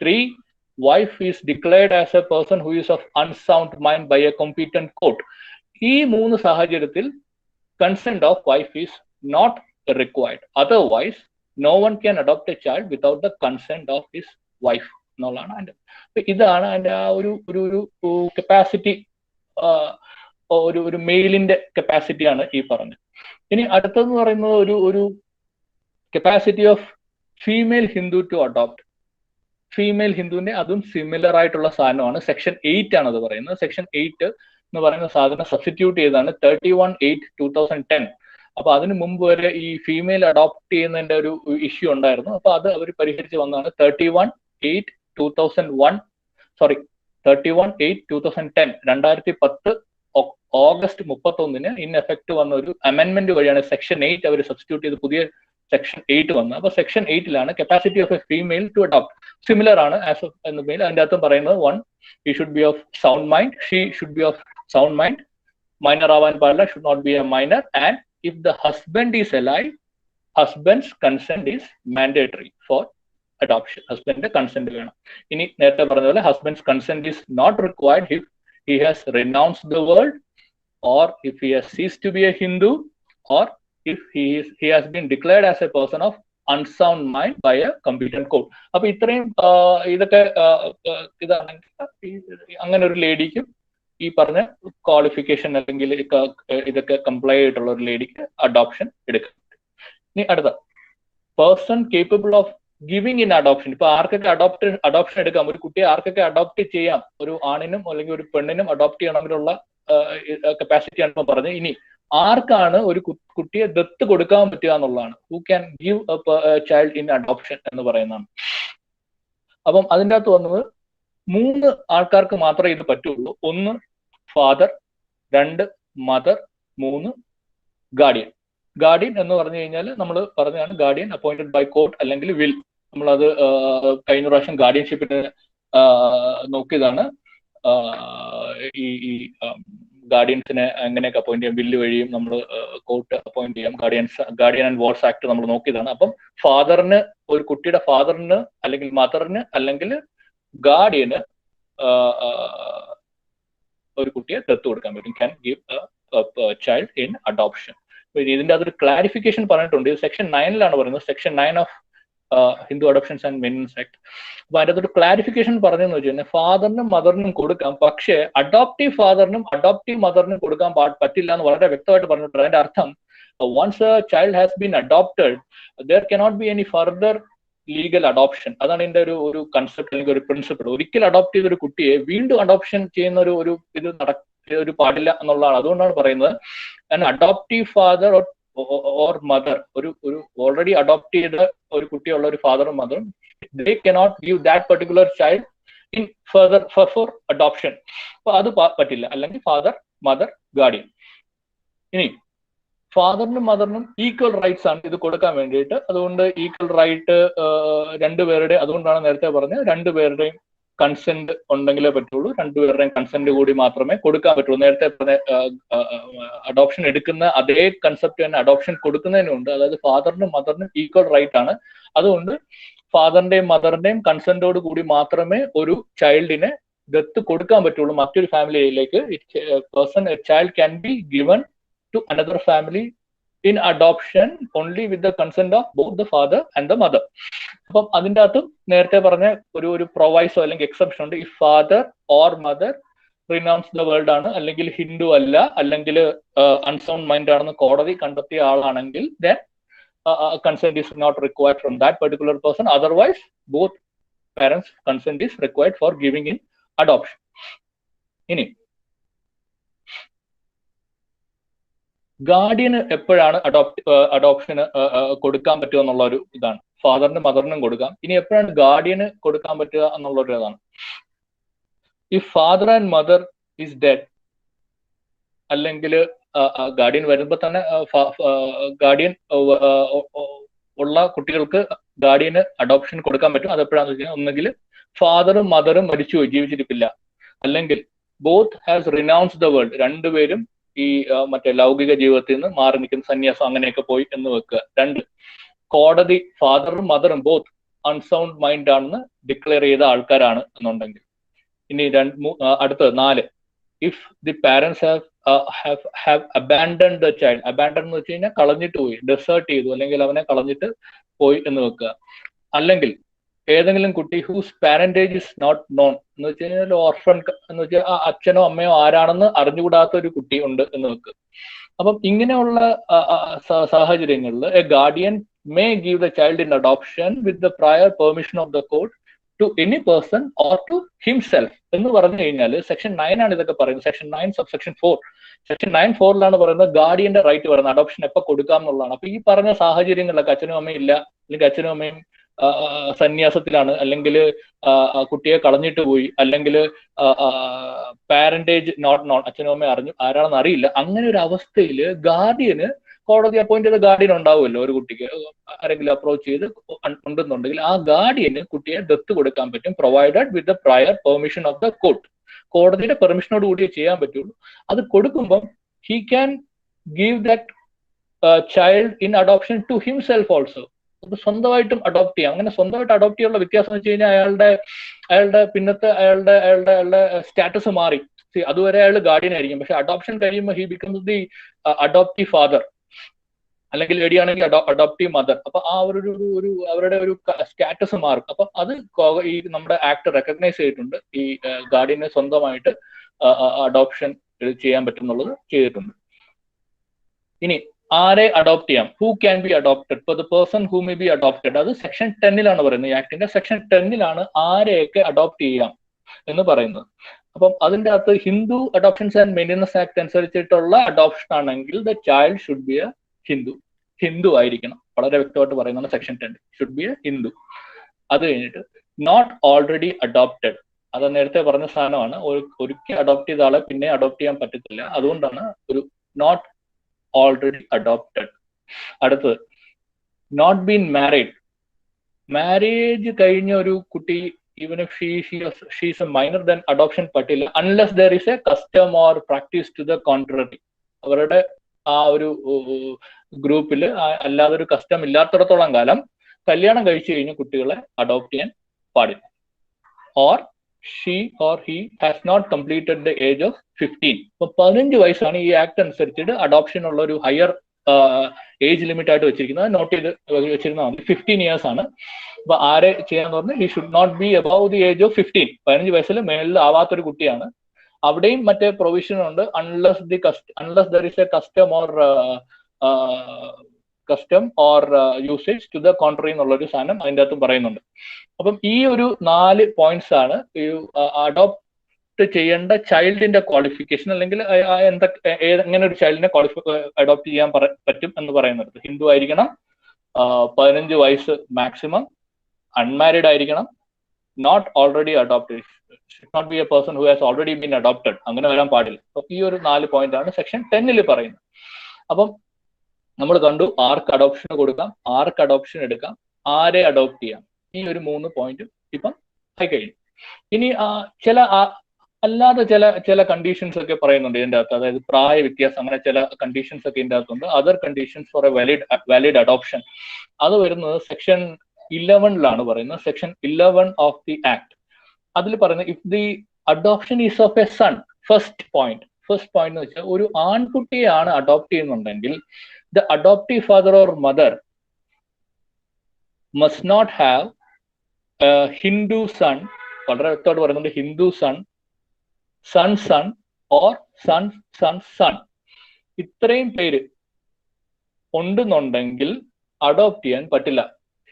3, wife is declared as a person who is of unsound mind by a competent court. ഈ 3 സാഹചര്യത്തിൽ consent of wife is not required. Otherwise, no one can adopt a child without the consent of his wife എന്നുള്ളതാണ് അതിന്റെ. ഇതാണ് അതിന്റെ ആ ഒരു capacity, ഒരു മെയിലിന്റെ കപ്പാസിറ്റിയാണ് ഈ പറഞ്ഞത്. ഇനി അടുത്തെന്ന് പറയുന്നത് ഒരു capacity of female Hindu to adopt. Female ഹിന്ദുവിന്റെ അതും സിമിലർ ആയിട്ടുള്ള സാധനമാണ്. സെക്ഷൻ 8 ആണ് അത് പറയുന്നത്. സെക്ഷൻ 8 എന്ന് പറയുന്ന സാധനം സബ്സ്റ്റിറ്റ്യൂട്ട് ചെയ്താണ് 31/8/2010. അപ്പൊ അതിനു മുമ്പ് വരെ ഈ ഫീമെയിൽ അഡോപ്റ്റ് ചെയ്യുന്നതിന്റെ ഒരു ഇഷ്യൂ ഉണ്ടായിരുന്നു. അപ്പൊ അത് അവർ പരിഹരിച്ച് വന്നതാണ് 31/8/2010 2010 ഓഗസ്റ്റ് 31 ഇൻ എഫക്ട് വന്ന ഒരു അമെന്റ്മെന്റ് വഴിയാണ് സെക്ഷൻ 8 അവർ സബ്സ്റ്റിറ്റ്യൂട്ട് ചെയ്ത് പുതിയ സെക്ഷൻ 8 വന്നത്. അപ്പൊ section 8 capacity of a female to adopt similar ആണ് ആസ് ഓഫ് എന്ന മെയിൽ. അതിന്റെ അകത്തും പറയുന്നത് 1, he should be of sound mind, she should be of sound mind, minor ആവാൻ പാടില്ല, should not be a minor, and if the husband is alive, husband's consent is mandatory for adoption. ഹസ്ബൻഡിന്റെ consent വേണം. ഇനി നേരത്തെ പറഞ്ഞ പോലെ husband's consent is not required if he has renounced the world, or if he has ceased to be a Hindu, or if he has been declared as a person of unsound mind by a competent court. അപ്പൊ ഇത്രയും ഇതൊക്കെ ഇതാണെങ്കിൽ അങ്ങനെ ഒരു ലേഡിക്ക് ഈ പറഞ്ഞ qualification അല്ലെങ്കിൽ ഇതൊക്കെ കംപ്ലൈ ആയിട്ടുള്ള ഒരു ലേഡിക്ക് അഡോപ്ഷൻ എടുക്കാം. ഇനി അടുത്ത person capable of giving in adoption. ഇപ്പൊ ആർക്കൊക്കെ അഡോപ്ഷൻ എടുക്കാം, ഒരു കുട്ടിയെ ആർക്കൊക്കെ അഡോപ്റ്റ് ചെയ്യാം, ഒരു ആണിനും അല്ലെങ്കിൽ ഒരു പെണ്ണിനും അഡോപ്റ്റ് ചെയ്യണമെങ്കിലുള്ള കപ്പാസിറ്റി ആണ് ഇപ്പൊ പറഞ്ഞത്. ഇനി ആർക്കാണ് ഒരു കുട്ടിയെ ദത്ത് കൊടുക്കാൻ പറ്റുക എന്നുള്ളതാണ്. Who can give A child in adoption എന്ന് പറയുന്നതാണ്. അപ്പം അതിൻ്റെ അകത്ത് വന്നത് 3 ആൾക്കാർക്ക് മാത്രമേ ഇത് പറ്റുള്ളൂ. 1 ഫാദർ, 2 മദർ, 3 ഗാർഡിയൻ. ഗാർഡിയൻ എന്ന് പറഞ്ഞു കഴിഞ്ഞാൽ നമ്മൾ പറഞ്ഞതാണ് ഗാർഡിയൻ അപ്പോയിന്റഡ് ബൈ കോർട്ട് അല്ലെങ്കിൽ വിൽ. നമ്മളത് കഴിഞ്ഞ പ്രാവശ്യം ഗാർഡിയൻഷിപ്പിന് നോക്കിയതാണ്. ഈ ഗാർഡിയൻസിനെ എങ്ങനെയൊക്കെ അപ്പോയിന്റ് ചെയ്യാം, ബില്ല് വഴിയും നമ്മൾ കോർട്ട് അപ്പോയിന്റ് ചെയ്യാം. ഗാർഡിയൻ ആൻഡ് വാർഡ്സ് ആക്ട് നമ്മൾ നോക്കിയതാണ്. അപ്പം ഫാദറിന്, ഒരു കുട്ടിയുടെ ഫാദറിന് അല്ലെങ്കിൽ മദറിന് അല്ലെങ്കിൽ ഗാർഡിയന് ഒരു കുട്ടിയെ ദത്ത് കൊടുക്കാൻ പറ്റും. Can give child in adoption. ഇതിന്റെ അതൊരു ക്ലാരിഫിക്കേഷൻ പറഞ്ഞിട്ടുണ്ട്. ഇത് സെക്ഷൻ 9 പറയുന്നത്, section 9 of Hindu adoptions and maintenance act. അപ്പൊ അതിന്റെ അതൊരു ക്ലാരിഫിക്കേഷൻ പറഞ്ഞെന്ന് വെച്ച് കഴിഞ്ഞാൽ ഫാദറിനും മദറിനും കൊടുക്കാം, പക്ഷേ അഡോപ്റ്റീവ് ഫാദറിനും അഡോപ്റ്റീവ് മദറിനും കൊടുക്കാൻ പറ്റില്ല എന്ന് വളരെ വ്യക്തമായിട്ട് പറഞ്ഞിട്ടുണ്ട്. അതിന്റെ അർത്ഥം, once a child has been adopted, there cannot be any further legal adoption. അതാണ് ഇതിന്റെ ഒരു കൺസെപ്റ്റ് അല്ലെങ്കിൽ ഒരു പ്രിൻസിപ്പിൾ. ഒരിക്കൽ അഡോപ്റ്റ് ചെയ്ത ഒരു കുട്ടിയെ വീണ്ടും അഡോപ്ഷൻ ചെയ്യുന്ന ഒരു പാടില്ല എന്നുള്ളതാണ്. അതുകൊണ്ടാണ് പറയുന്നത് അഡോപ്റ്റീവ് ഫാദർ ഓർ മദർ, ഒരു ഓൾറെഡി അഡോപ്റ്റ് ചെയ്ത ഒരു കുട്ടിയുള്ള ഒരു ഫാദറും മദറും, they cannot give that particular child in further for adoption. അപ്പൊ അത് പറ്റില്ല. അല്ലെങ്കിൽ ഫാദർ, മദർ, ഗാർഡിയൻ. ഇനി ഫാദറിനും മദറിനും ഈക്വൽ റൈറ്റ്സ് ആണ് ഇത് കൊടുക്കാൻ വേണ്ടിയിട്ട്. അതുകൊണ്ട് ഈക്വൽ റൈറ്റ് രണ്ടുപേരുടെ, അതുകൊണ്ടാണ് നേരത്തെ പറഞ്ഞത് രണ്ടുപേരുടെയും കൺസെന്റ് ഉണ്ടെങ്കിലേ പറ്റുള്ളൂ. രണ്ടുപേരുടെയും കൺസെന്റ് കൂടി മാത്രമേ കൊടുക്കാൻ പറ്റുള്ളൂ. നേരത്തെ പറഞ്ഞ അഡോപ്ഷൻ എടുക്കുന്ന അതേ കൺസെപ്റ്റ് തന്നെ അഡോപ്ഷൻ കൊടുക്കുന്നതിനുണ്ട്. അതായത് ഫാദറിനും മദറിനും ഈക്വൽ റൈറ്റ് ആണ്. അതുകൊണ്ട് ഫാദറിന്റെയും മദറിന്റെയും കൺസെന്റോട് കൂടി മാത്രമേ ഒരു ചൈൽഡിനെ ദത്ത് കൊടുക്കാൻ പറ്റുള്ളൂ മറ്റൊരു ഫാമിലിയിലേക്ക്. Child can be given to another family in adoption only with the consent of both the father and the mother. അപ്പം അതിൻ്റെ അകത്തും നേരത്തെ പറഞ്ഞ ഒരു പ്രൊവൈസോ അല്ലെങ്കിൽ എക്സെപ്ഷൻ ഉണ്ട്. If father or mother renounce the world ആണ്, അല്ലെങ്കിൽ ഹിന്ദു അല്ല, അല്ലെങ്കിൽ അൺസൗണ്ട് മൈൻഡ് ആണെന്ന് കോടതി കണ്ടെത്തിയ ആളാണെങ്കിൽ then consent is not required from that particular person. Otherwise both parents consent is required for giving in adoption. ഇനി ഗാർഡിയന് എപ്പോഴാണ് അഡോപ്ഷന് കൊടുക്കാൻ പറ്റുക എന്നുള്ള ഒരു ഇതാണ്. ഫാദറിനും മദറിനും കൊടുക്കാം. ഇനി എപ്പോഴാണ് ഗാർഡിയന് കൊടുക്കാൻ പറ്റുക എന്നുള്ള ഒരു ഇതാണ്. If father and mother is dead, അല്ലെങ്കിൽ ഗാർഡിയൻ വരുമ്പോൾ തന്നെ ഗാർഡിയൻ ഉള്ള കുട്ടികൾക്ക് ഗാർഡിയന് അഡോപ്ഷൻ കൊടുക്കാൻ പറ്റും. അതെപ്പോഴാന്ന് വെച്ചാൽ ഒന്നെങ്കിൽ ഫാദറും മദറും മരിച്ചുപോയി, ജീവിച്ചിരിപ്പില്ല, അല്ലെങ്കിൽ both has renounce the world, രണ്ടുപേരും ഈ മറ്റേ ലൗകിക ജീവിതത്തിൽ നിന്ന് മാറി നിൽക്കുന്ന സന്യാസം അങ്ങനെയൊക്കെ പോയി എന്ന് വെക്കുക. 2, കോടതി ഫാദറും മദറും ബോത്ത് അൺസൗണ്ട് മൈൻഡ് ആണെന്ന് ഡിക്ലെയർ ചെയ്ത ആൾക്കാരാണ് എന്നുണ്ടെങ്കിൽ. ഇനി അടുത്തത് 4, if the parents have abandoned the child. Abandon എന്ന് വെച്ച് കഴിഞ്ഞാൽ കളഞ്ഞിട്ട് പോയി, ഡെസേർട്ട് ചെയ്തു, അല്ലെങ്കിൽ അവനെ കളഞ്ഞിട്ട് പോയി എന്ന് വെക്കുക. അല്ലെങ്കിൽ ഏതെങ്കിലും കുട്ടി ഹൂസ് പാരന്റേജ് ഇസ് നോട്ട് നോൺ എന്ന് വെച്ച് കഴിഞ്ഞാൽ ഓർഫൺ എന്ന് വെച്ചാൽ അച്ഛനോ അമ്മയോ ആരാണെന്ന് അറിഞ്ഞുകൂടാത്ത ഒരു കുട്ടി ഉണ്ട് എന്ന് വെക്കുക. അപ്പം ഇങ്ങനെയുള്ള സാഹചര്യങ്ങളിൽ a guardian may give the child in adoption with the prior permission of the court to any person or to himself എന്ന് പറഞ്ഞു കഴിഞ്ഞാൽ സെക്ഷൻ 9 ആണ് ഇതൊക്കെ പറയുന്നത്. Section 9 subsection 4. സെക്ഷൻ 9(4) പറയുന്നത് ഗാർഡിയന്റെ റൈറ്റ് പറയുന്നത് അഡോപ്ഷൻ എപ്പോൾ കൊടുക്കാം എന്നുള്ളതാണ്. അപ്പൊ ഈ പറഞ്ഞ സാഹചര്യങ്ങളിലൊക്കെ അച്ഛനും അമ്മയും ഇല്ല, അല്ലെങ്കിൽ അച്ഛനും അമ്മയും സന്യാസത്തിലാണ്, അല്ലെങ്കിൽ കുട്ടിയെ കളഞ്ഞിട്ട് പോയി, അല്ലെങ്കിൽ പാരന്റേജ് നോട്ട് നോൺ, അച്ഛനും അമ്മയും ആരാണെന്ന് അറിയില്ല. അങ്ങനെ ഒരു അവസ്ഥയിൽ ഗാർഡിയന്, കോടതി അപ്പോയിന്റ് ചെയ്ത ഗാർഡിയൻ ഉണ്ടാവുമല്ലോ ഒരു കുട്ടിക്ക്, ആരെങ്കിലും അപ്രോച്ച് ചെയ്ത് ഉണ്ടെന്നുണ്ടെങ്കിൽ ആ ഗാർഡിയന് കുട്ടിയെ ദത്ത് കൊടുക്കാൻ പറ്റും, provided with the prior permission of the court. കോടതിയുടെ പെർമിഷനോട് കൂടിയേ ചെയ്യാൻ പറ്റുള്ളൂ. അത് കൊടുക്കുമ്പം he can give that child in adoption to himself also. അത് സ്വന്തമായിട്ടും അഡോപ്റ്റ് ചെയ്യാം. അങ്ങനെ സ്വന്തമായിട്ട് അഡോപ്റ്റ് ചെയ്യാനുള്ള വ്യത്യാസം എന്ന് വെച്ച് കഴിഞ്ഞാൽ അയാളുടെ പിന്നത്തെ അയാളുടെ സ്റ്റാറ്റസ് മാറി. അതുവരെ അയാൾ ഗാർഡിയൻ ആയിരിക്കും, പക്ഷെ അഡോപ്ഷൻ കഴിയുമ്പോൾ he becomes the adoptive father. അല്ലെങ്കിൽ ലേഡി ആണെങ്കിൽ അഡോപ്റ്റീവ് മദർ. അപ്പൊ ആ ഒരു അവരുടെ ഒരു സ്റ്റാറ്റസ് മാറും. അപ്പൊ അത് ഈ നമ്മുടെ ആക്ട് റെക്കഗ്നൈസ് ചെയ്തിട്ടുണ്ട്, ഈ ഗാർഡിയനെ സ്വന്തമായിട്ട് അഡോപ്ഷൻ ചെയ്യാൻ പറ്റുന്നുള്ളത് ചെയ്തിട്ടുണ്ട്. ഇനി ആരെ അഡോപ്റ്റ് ചെയ്യാം, who can be adopted, for the person who may be adopted. അത് സെക്ഷൻ 10 പറയുന്നത്, ഈ ആക്ടിന്റെ സെക്ഷൻ 10 ആരെയൊക്കെ അഡോപ്റ്റ് ചെയ്യാം എന്ന് പറയുന്നത്. അപ്പം അതിന്റെ അകത്ത് Hindu adoptions and maintenance act അനുസരിച്ചിട്ടുള്ള അഡോപ്ഷൻ ആണെങ്കിൽ the child should be a Hindu ആയിരിക്കണം. വളരെ വ്യക്തമായിട്ട് പറയുന്നതാണ് section 10, should be a Hindu. അത് കഴിഞ്ഞിട്ട് നോട്ട് ഓൾറെഡി അഡോപ്റ്റഡ്, അത് നേരത്തെ പറഞ്ഞ സാധനമാണ്. ഒരിക്കൽ അഡോപ്റ്റ് ചെയ്ത ആളെ പിന്നെ അഡോപ്റ്റ് ചെയ്യാൻ പറ്റത്തില്ല, അതുകൊണ്ടാണ് ഒരു നോട്ട് ഓൾറെഡി അഡോപ്റ്റഡ്. അടുത്തത് നോട്ട് ബീൻ മാരീഡ്, മാരേജ് കഴിഞ്ഞ ഒരു കുട്ടി even if she is a minor, then adoption പറ്റില്ല unless there is a custom or practice to the contrary. അവരുടെ ആ ഒരു ഗ്രൂപ്പിൽ അല്ലാതെ ഒരു കസ്റ്റം ഇല്ലാത്തിടത്തോളം കാലം കല്യാണം കഴിച്ചു കഴിഞ്ഞ കുട്ടികളെ അഡോപ്റ്റ് ചെയ്യാൻ പാടില്ല. Or she or he has not completed the age of 15. ഇപ്പൊ 15 വയസ്സാണ് ഈ ആക്ട് അനുസരിച്ചിട്ട് അഡോപ്ഷൻ ഉള്ള ഒരു ഹയർ ഏജ് ലിമിറ്റ് ആയിട്ട് വെച്ചിരിക്കുന്നത്. നോട്ട് ചെയ്ത് വെച്ചിരുന്നാൽ 15 years ആണ്. അപ്പൊ ആരെ ചെയ്യാന്ന് പറഞ്ഞാൽ he should not be above the age of 15. 15 വയസ്സിൽ മേളിൽ ആവാത്തൊരു കുട്ടിയാണ്. അവിടെയും മറ്റേ പ്രൊവിഷൻ ഉണ്ട്, unless there is a custom or usage to the contrary എന്നുള്ളൊരു സാധനം അതിൻ്റെ അകത്തും പറയുന്നുണ്ട്. അപ്പം ഈ ഒരു 4 points ആണ് ഈ അഡോപ്റ്റ് ചെയ്യേണ്ട ചൈൽഡിന്റെ ക്വാളിഫിക്കേഷൻ, അല്ലെങ്കിൽ എങ്ങനെ ഒരു ചൈൽഡിനെ അഡോപ്റ്റ് ചെയ്യാൻ പറ്റും എന്ന് പറയുന്നത്. ഹിന്ദു ആയിരിക്കണം, 15 വയസ്സ് മാക്സിമം, അൺമാരീഡ് ആയിരിക്കണം, not already adopted, should not be a person who has already been adopted, അങ്ങനെ വരാൻ പാടില്ല. അപ്പൊ ഈ ഒരു 4 point ആണ് സെക്ഷൻ 10 പറയുന്നത്. അപ്പം നമ്മൾ കണ്ടു ആർക്ക് അഡോപ്ഷൻ കൊടുക്കാം, ആർക്ക് അഡോപ്ഷൻ എടുക്കാം, ആരെ അഡോപ്റ്റ് ചെയ്യാം. ഈ ഒരു 3 point ഇപ്പം ആയി കഴിഞ്ഞു. ഇനി അല്ലാതെ ചില കണ്ടീഷൻസ് ഒക്കെ പറയുന്നുണ്ട് ഇതിന്റെ അകത്ത്, അതായത് പ്രായ വ്യത്യാസം, അങ്ങനെ ചില കണ്ടീഷൻസ് ഒക്കെ ഇതിന്റെ അകത്തുണ്ട്. Other conditions for A valid adoption, അത് വരുന്നത് സെക്ഷൻ 11 പറയുന്നത്. സെക്ഷൻ 11 ഓഫ് ദി ആക്ട് അതിൽ പറയുന്നത് if the adoption is of a son, first point എന്ന് വെച്ചാൽ ഒരു ആൺകുട്ടിയാണ് അഡോപ്റ്റ് ചെയ്യുന്നുണ്ടെങ്കിൽ the adoptive father or mother must not have Hindu son, വളരെ വ്യക്തമായിട്ട് പറയുന്നുണ്ട്, ഹിന്ദു സൺ ഓർ സൺ. ഇത്രയും പേര് ഉണ്ടെന്നുണ്ടെങ്കിൽ അഡോപ്റ്റ് ചെയ്യാൻ പറ്റില്ല.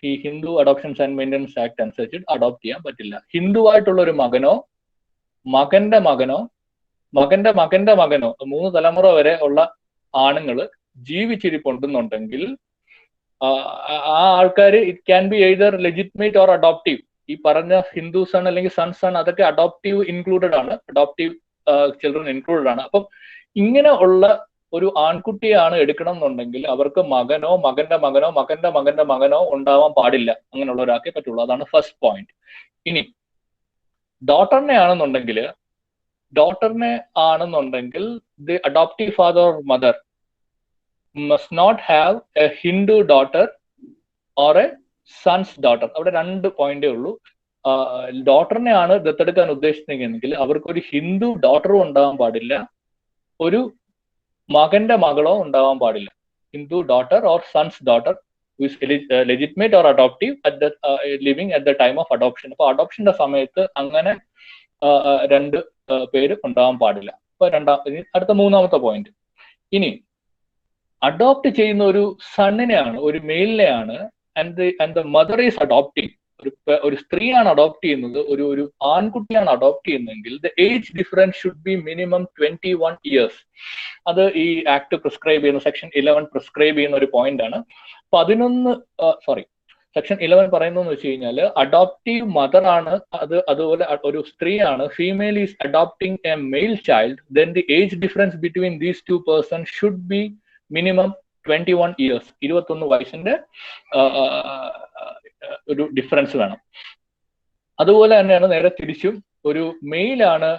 ഈ Hindu adoptions and maintenance act അനുസരിച്ച് അഡോപ്റ്റ് ചെയ്യാൻ പറ്റില്ല. ഹിന്ദുവായിട്ടുള്ള ഒരു മകനോ മകന്റെ മകനോ 3 തലമുറ വരെ ഉള്ള ആണുങ്ങൾ ജീവിച്ചിരിപ്പുണ്ടെന്നുണ്ടെങ്കിൽ ആ ആൾക്കാർ it can B either legitimate or adoptive. ഈ പറഞ്ഞ ഹിന്ദു സൺ അല്ലെങ്കിൽ സൺ അതൊക്കെ അഡോപ്റ്റീവ് ഇൻക്ലൂഡഡ് ആണ്, അഡോപ്റ്റീവ് ചിൽഡ്രൻ ഇൻക്ലൂഡഡ് ആണ്. അപ്പം ഇങ്ങനെ ഉള്ള ഒരു ആൺകുട്ടിയാണ് എടുക്കണം എന്നുണ്ടെങ്കിൽ അവർക്ക് മകനോ മകന്റെ മകനോ ഉണ്ടാവാൻ പാടില്ല. അങ്ങനെയുള്ള ഒരാൾക്കേ പറ്റുള്ളൂ. അതാണ് ഫസ്റ്റ് പോയിന്റ്. ഇനി ഡോട്ടറിനെ ആണെന്നുണ്ടെങ്കിൽ the adoptive father or mother must not have a Hindu daughter or a son's daughter. അവിടെ 2 പോയിന്റേ ഉള്ളൂ. ഡോട്ടറിനെ ആണ് ദത്തെടുക്കാൻ ഉദ്ദേശിക്കുന്നതെങ്കിൽ അവർക്കൊരു ഹിന്ദു ഡോട്ടറും ഉണ്ടാവാൻ പാടില്ല, ഒരു മകന്റെ മകളോ ഉണ്ടാവാൻ പാടില്ല. Hindu daughter or son's daughter viz legitimate or adoptive living at the time of adoption. അപ്പൊ അഡോപ്ഷന്റെ സമയത്ത് അങ്ങനെ 2 പേര് ഉണ്ടാവാൻ പാടില്ല. അപ്പൊ അടുത്ത 3ാമത്തെ പോയിന്റ്. ഇനി അഡോപ്റ്റ് ചെയ്യുന്ന ഒരു സണ്ണിനെയാണ്, ഒരു മെയിലിനെയാണ്, and the mother is adopting, ഒരു സ്ത്രീയാണ് അഡോപ്റ്റ് ചെയ്യുന്നത്, ഒരു ആൺകുട്ടിയാണ് അഡോപ്റ്റ് ചെയ്യുന്നതെങ്കിൽ the age difference should be minimum 21 years. അത് ഈ ആക്ട് പ്രിസ്ക്രൈബ് ചെയ്യുന്ന സെക്ഷൻ 11 പ്രിസ്ക്രൈബ് ചെയ്യുന്ന ഒരു പോയിന്റ് ആണ്. സെക്ഷൻ 11 പറയുന്നതെന്ന് വെച്ച് കഴിഞ്ഞാൽ അഡോപ്റ്റീവ് മദർ ആണ്, അതുപോലെ ഒരു സ്ത്രീയാണ്, female is adopting a male child, then the age difference between these 2 persons should be minimum 21 years. 21 വയസ്സിന്റെ ഒരു ഡിഫറൻസ് വേണം. അതുപോലെ തന്നെയാണ് നേരെ തിരിച്ചും, ഒരു മെയിലാണ്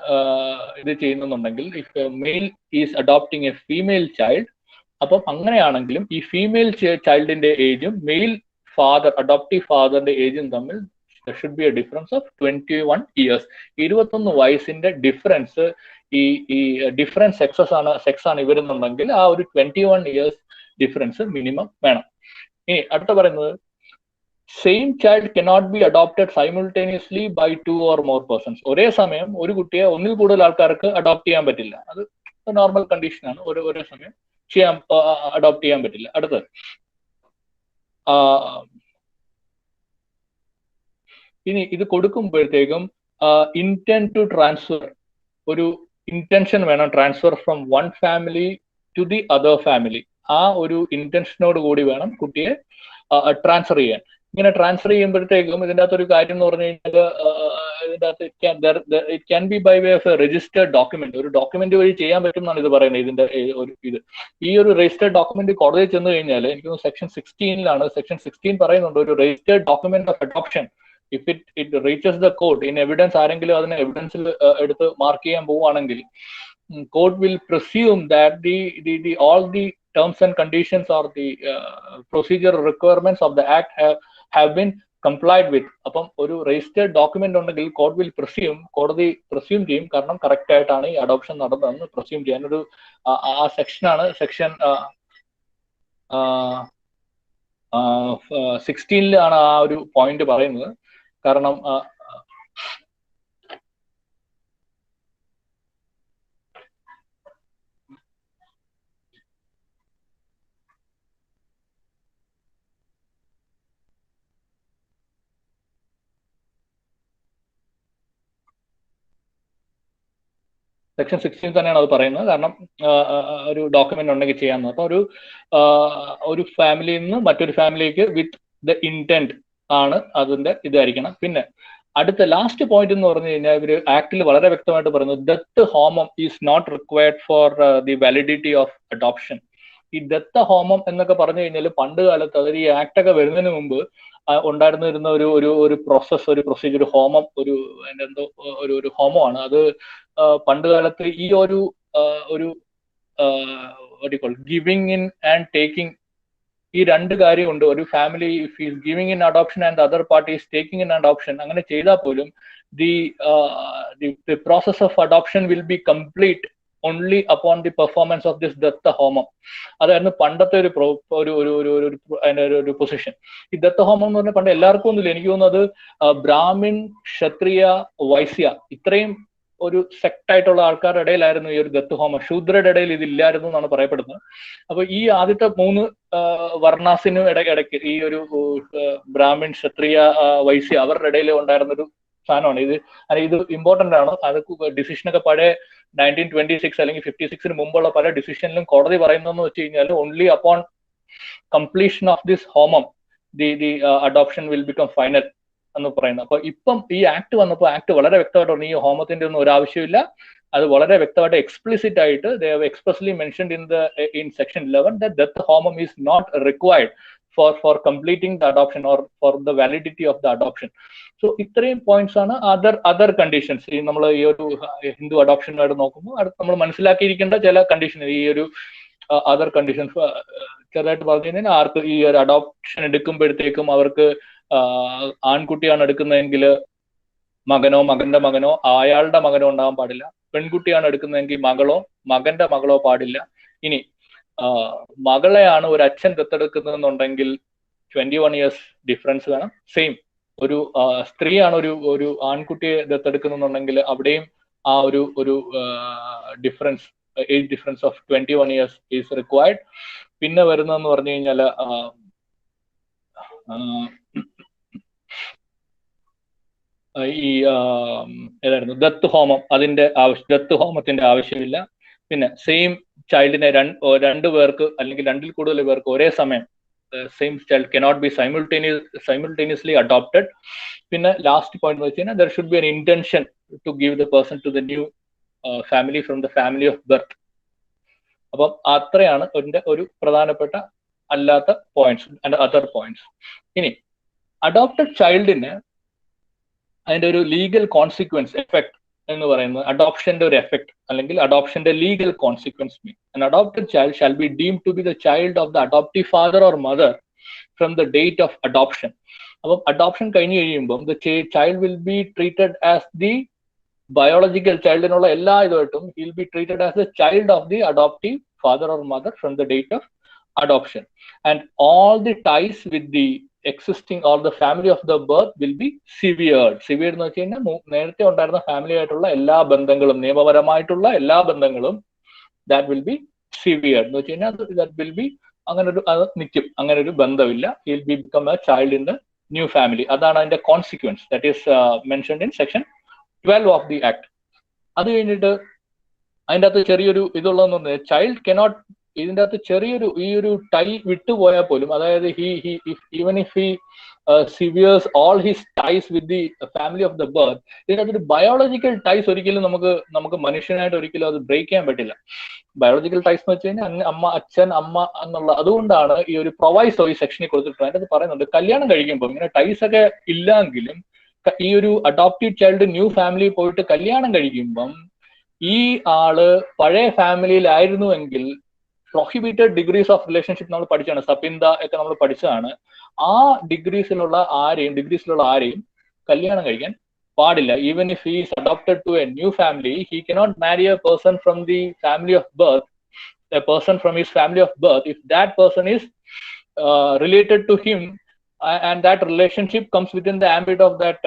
ഇത് ചെയ്യുന്നുണ്ടെങ്കിൽ if mail is adopting A female child, അപ്പം അങ്ങനെയാണെങ്കിലും ഈ ഫീമെയിൽ ചൈൽഡിന്റെ ഏജും മെയിൽ ഫാദർ അഡോപ്റ്റീവ് ഫാദറിന്റെ ഏജും തമ്മിൽ should be A difference of 21 years. 21 വയസ്സിന്റെ ഡിഫറൻസ്, ഈ ഡിഫറൻറ്റ് സെക്സ് ആണ് ഇവരെന്നുണ്ടെങ്കിൽ ആ ഒരു 21 years ഡിഫറൻസ് മിനിമം വേണം. ഇനി അടുത്ത പറയുന്നത് same child cannot be adopted simultaneously by 2 or more persons. ഒരേ സമയം ഒരു കുട്ടിയെ ഒന്നിൽ കൂടുതൽ ആൾക്കാർക്ക് അഡോപ്റ്റ് ചെയ്യാൻ പറ്റില്ല. അത് നോർമൽ കണ്ടീഷനാണ്. ഒരേ സമയം അഡോപ്റ്റ് ചെയ്യാൻ പറ്റില്ല. അടുത്തത് ഇനി ഇത് കൊടുക്കുമ്പോഴത്തേക്കും ഇന്റന്റ് ടു ട്രാൻസ്ഫർ, ഒരു ഇന്റൻഷൻ വേണം. Transfer from one family to the other family. ആ ഒരു ഇന്റൻഷനോട് കൂടി വേണം കുട്ടിയെ ട്രാൻസ്ഫർ ചെയ്യാൻ. ഇങ്ങനെ ട്രാൻസ്ഫർ ചെയ്യുമ്പോഴത്തേക്കും ഇതിൻ്റെ അകത്തൊരു കാര്യം എന്ന് പറഞ്ഞു കഴിഞ്ഞാൽ ഇതിൻ്റെ അകത്ത് it can be by way of a registered document. ഒരു ഡോക്യുമെന്റ് വഴി ചെയ്യാൻ പറ്റും എന്നാണ് ഇത് പറയുന്നത്. ഇതിന്റെ ഒരു ഈ ഒരു രജിസ്റ്റേർഡ് ഡോക്യുമെന്റ് കോടതിയിൽ ചെന്ന് കഴിഞ്ഞാൽ എനിക്ക് സെക്ഷൻ 16 സെക്ഷൻ 16 പറയുന്നുണ്ട്, ഒരു registered document of adoption if it reaches the court in evidence, ആരെങ്കിലും അതിനെ എവിഡൻസിൽ എടുത്ത് മാർക്ക് ചെയ്യാൻ പോവുകയാണെങ്കിൽ court will presume that all the terms and conditions or the procedural requirements of the act have been complied with. അപ്പം ഒരു registered document ഉണ്ടെങ്കിൽ court will കോടതി presume ചെയ്യും, കാരണം കറക്റ്റ് ആയിട്ടാണ് ഈ അഡോപ്ഷൻ നടന്നതെന്ന് പ്രസ്യൂം ചെയ്യാൻ. ഒരു ആ സെക്ഷനാണ് സെക്ഷൻ 16 ആ ഒരു പോയിന്റ് പറയുന്നത്. കാരണം സെക്ഷൻ 16 തന്നെയാണ് അത് പറയുന്നത്. കാരണം ഒരു ഡോക്യുമെന്റ് ഉണ്ടെങ്കിൽ ചെയ്യാമെന്ന്. അപ്പൊ ഒരു ഫാമിലിയിൽ നിന്ന് മറ്റൊരു ഫാമിലിക്ക് വിത്ത് ദ ഇന്റന്റ് ആണ് അതിന്റെ ഇതായിരിക്കണം. പിന്നെ അടുത്ത ലാസ്റ്റ് പോയിന്റ് എന്ന് പറഞ്ഞു കഴിഞ്ഞാൽ ഇവര് ആക്ടിൽ വളരെ വ്യക്തമായിട്ട് പറയുന്നത് datta homam is not required for the validity of adoption. ഈ ഡെത്ത് ഹോമം എന്നൊക്കെ പറഞ്ഞു കഴിഞ്ഞാൽ പണ്ട് കാലത്ത്, അതായത് ഈ ആക്ട് ഒക്കെ വരുന്നതിന് മുമ്പ് ഉണ്ടായിരുന്നിരുന്ന ഒരു പ്രോസസ്, ഒരു പ്രൊസീജിയർ, ഹോമം, എന്തോ ഒരു ഹോമമാണ്. അത് പണ്ട് കാലത്ത് ഈ ഒരു ഗിവിങ് ഇൻ ആൻഡ് ടേക്കിംഗ്, ഈ രണ്ട് കാര്യമുണ്ട്. ഒരു family if is giving in adoption and other party is taking in adoption, അങ്ങനെ ചെയ്താൽ പോലും the process of adoption will be complete only upon the performance of this datta homam. അതായിരുന്നു പണ്ടത്തെ ഒരു പൊസിഷൻ. ഈ ദത്ത ഹോമം എന്ന് പറഞ്ഞാൽ പണ്ട് എല്ലാവർക്കും ഒന്നുമില്ല. എനിക്ക് തോന്നുന്നത് ബ്രാഹ്മിൺ, ക്ഷത്രിയ, വൈശ്യ ഇത്രയും ഒരു സെക്ട് ആയിട്ടുള്ള ആൾക്കാരുടെ ഇടയിലായിരുന്നു ഈ ഒരു ദത്ത് ഹോമം. ശൂദ്രയുടെ ഇടയിൽ ഇതില്ലായിരുന്നു എന്നാണ് പറയപ്പെടുന്നത്. അപ്പൊ ഈ ആദ്യത്തെ 3 വർണ്ണാസിനും ഇടയ്ക്ക് ഈ ഒരു ബ്രാഹ്മിൺ, ക്ഷത്രിയ, വൈശ്യ അവരുടെ ഇടയിൽ ഉണ്ടായിരുന്നൊരു സാധനമാണ് ഇത് ഇമ്പോർട്ടന്റ് ആണ്. അത് ഡിസിഷനൊക്കെ പഴയ 1926 അല്ലെങ്കിൽ 56 മുമ്പുള്ള പല ഡിസിഷനിലും കോടതി പറയുന്നതെന്ന് വെച്ച് കഴിഞ്ഞാൽ only upon completion of this homam the adoption will become final എന്ന് പറയുന്നത്. അപ്പൊ ഇപ്പം ഈ ആക്ട് വന്നപ്പോൾ ആക്ട് വളരെ വ്യക്തമായിട്ട് പറഞ്ഞു ഈ ഹോമത്തിന്റെ ഒന്നും ഒരു ആവശ്യമില്ല. അത് വളരെ വ്യക്തമായിട്ട് എക്സ്പ്ലിസിറ്റ് ആയിട്ട് they have expressly mentioned in section 11 that death homam is not required for completing the adoption or for the validity of the adoption. So ഇത്രയും പോയിന്റ്സ് ആണ് അതർ കണ്ടീഷൻസ്. ഈ നമ്മൾ ഈ ഒരു ഹിന്ദു അഡോപ്ഷനായിട്ട് നോക്കുമ്പോൾ നമ്മൾ മനസ്സിലാക്കിയിരിക്കേണ്ട ചില കണ്ടീഷൻ, ഈ ഒരു അതർ കണ്ടീഷൻസ് ചെറുതായിട്ട് പറഞ്ഞു കഴിഞ്ഞാൽ ആർക്ക് ഈ ഒരു അഡോപ്ഷൻ എടുക്കുമ്പോഴത്തേക്കും അവർക്ക് ആൺകുട്ടിയാണ് എടുക്കുന്നതെങ്കിൽ മകനോ മകന്റെ മകനോ അയാളുടെ മകനോ ഉണ്ടാകാൻ പാടില്ല. പെൺകുട്ടിയാണ് എടുക്കുന്നതെങ്കിൽ മകളോ മകന്റെ മകളോ പാടില്ല. ഇനി മകളെയാണ് ഒരു അച്ഛൻ ദത്തെടുക്കുന്നതെന്നുണ്ടെങ്കിൽ 21 years ഡിഫറൻസ് വേണം. സെയിം ഒരു സ്ത്രീയാണ് ഒരു ആൺകുട്ടിയെ ദത്തെടുക്കുന്നുണ്ടെങ്കിൽ അവിടെയും ആ ഒരു difference, age difference of 21 years is required. പിന്നെ വരുന്നതെന്ന് പറഞ്ഞു കഴിഞ്ഞാൽ ഈ ഏതായിരുന്നു ദത്ത് ഹോമം, ദത്ത് ഹോമത്തിന്റെ ആവശ്യമില്ല. പിന്നെ സെയിം ചൈൽഡിനെ രണ്ടു പേർക്ക് അല്ലെങ്കിൽ 2ൽ കൂടുതൽ പേർക്ക് ഒരേ സമയം same child cannot be simultaneously adopted. പിന്നെ ലാസ്റ്റ് പോയിന്റ് എന്ന് വെച്ച് കഴിഞ്ഞാൽ there should be an intention to give the person to the new family from the family of birth. അപ്പം അത്രയാണ് അതിന്റെ ഒരു പ്രധാനപ്പെട്ട അല്ലാത്ത പോയിന്റ്സ് ആൻഡ് അതർ പോയിന്റ്സ്. ഇനി അഡോപ്റ്റഡ് ചൈൽഡിന് അതിന്റെ ഒരു ലീഗൽ കോൺസിക്വൻസ് എഫക്ട് എന്ന് പറയുന്നത് അഡോപ്ഷന്റെ ഒരു എഫക്ട് അല്ലെങ്കിൽ അഡോപ്ഷന്റെ legal consequence mean an adopted child shall be deemed to be the child of the adoptive father or mother from the date of adoption. അപ്പം അഡോപ്ഷൻ കഴിഞ്ഞ് കഴിയുമ്പോൾ the child will be treated as the biological ചൈൽഡിനുള്ള എല്ലാ ഇതുമായിട്ടും he will be treated as the child of the adoptive father or mother from the date of adoption, and all the ties with the existing or the family of the birth will be severed. Severed എന്ന് വെച്ച് കഴിഞ്ഞാൽ നേരത്തെ ഉണ്ടായിരുന്ന family ആയിട്ടുള്ള എല്ലാ ബന്ധങ്ങളും, നിയമപരമായിട്ടുള്ള എല്ലാ ബന്ധങ്ങളും that will be severed. എന്ന് വെച്ച് കഴിഞ്ഞാൽ that will be അങ്ങനെ ഒരു അത് നിൽക്കും, അങ്ങനെ ഒരു ബന്ധമില്ല. He will become a child in the new family. അതാണ് അതിന്റെ consequence. That is mentioned in section 12 of the act. അത് കഴിഞ്ഞിട്ട് അതിൻ്റെ അകത്ത് ചെറിയൊരു ഇതുള്ളതെന്ന് പറഞ്ഞാൽ ചൈൽഡ് കനോട്ട്, ഇതിൻ്റെ അകത്ത് ചെറിയൊരു ഈ ഒരു ടൈ വിട്ടുപോയാൽ പോലും, അതായത് even if he severs all his ties with the family of the birth, ഇതിനകത്തൊരു ബയോളജിക്കൽ ടൈസ് ഒരിക്കലും നമുക്ക് മനുഷ്യനായിട്ട് ഒരിക്കലും അത് ബ്രേക്ക് ചെയ്യാൻ പറ്റില്ല. ബയോളജിക്കൽ ടൈസ് എന്ന് വെച്ച് കഴിഞ്ഞാൽ അമ്മ, അച്ഛൻ, അമ്മ എന്നുള്ള, അതുകൊണ്ടാണ് ഈ ഒരു പ്രൊവൈസോ ഈ സെക്ഷനിൽ കൊടുത്തിട്ടുണ്ട്. അതിനകത്ത് പറയുന്നുണ്ട് കല്യാണം കഴിക്കുമ്പോൾ ഇങ്ങനെ ടൈസ് ഒക്കെ ഇല്ലെങ്കിലും ഈ ഒരു അഡോപ്റ്റീവ് ചൈൽഡ് ന്യൂ ഫാമിലി പോയിട്ട് കല്യാണം കഴിക്കുമ്പം ഈ ആള് പഴയ ഫാമിലിയിലായിരുന്നുവെങ്കിൽ പ്രൊഹിബിറ്റഡ് ഡിഗ്രീസ് ഓഫ് റിലേഷൻഷിപ്പ് നമ്മൾ പഠിച്ചാണ്, സപിന്ദ ഒക്കെ നമ്മൾ പഠിച്ചതാണ്. ആ ഡിഗ്രീസിലുള്ള ആരെയും കല്യാണം കഴിക്കാൻ പാടില്ല. Even if he is adopted to a new family, he cannot marry a person from the family of birth, a person from his family of birth, if that person is related to him and that relationship comes within the ambit of that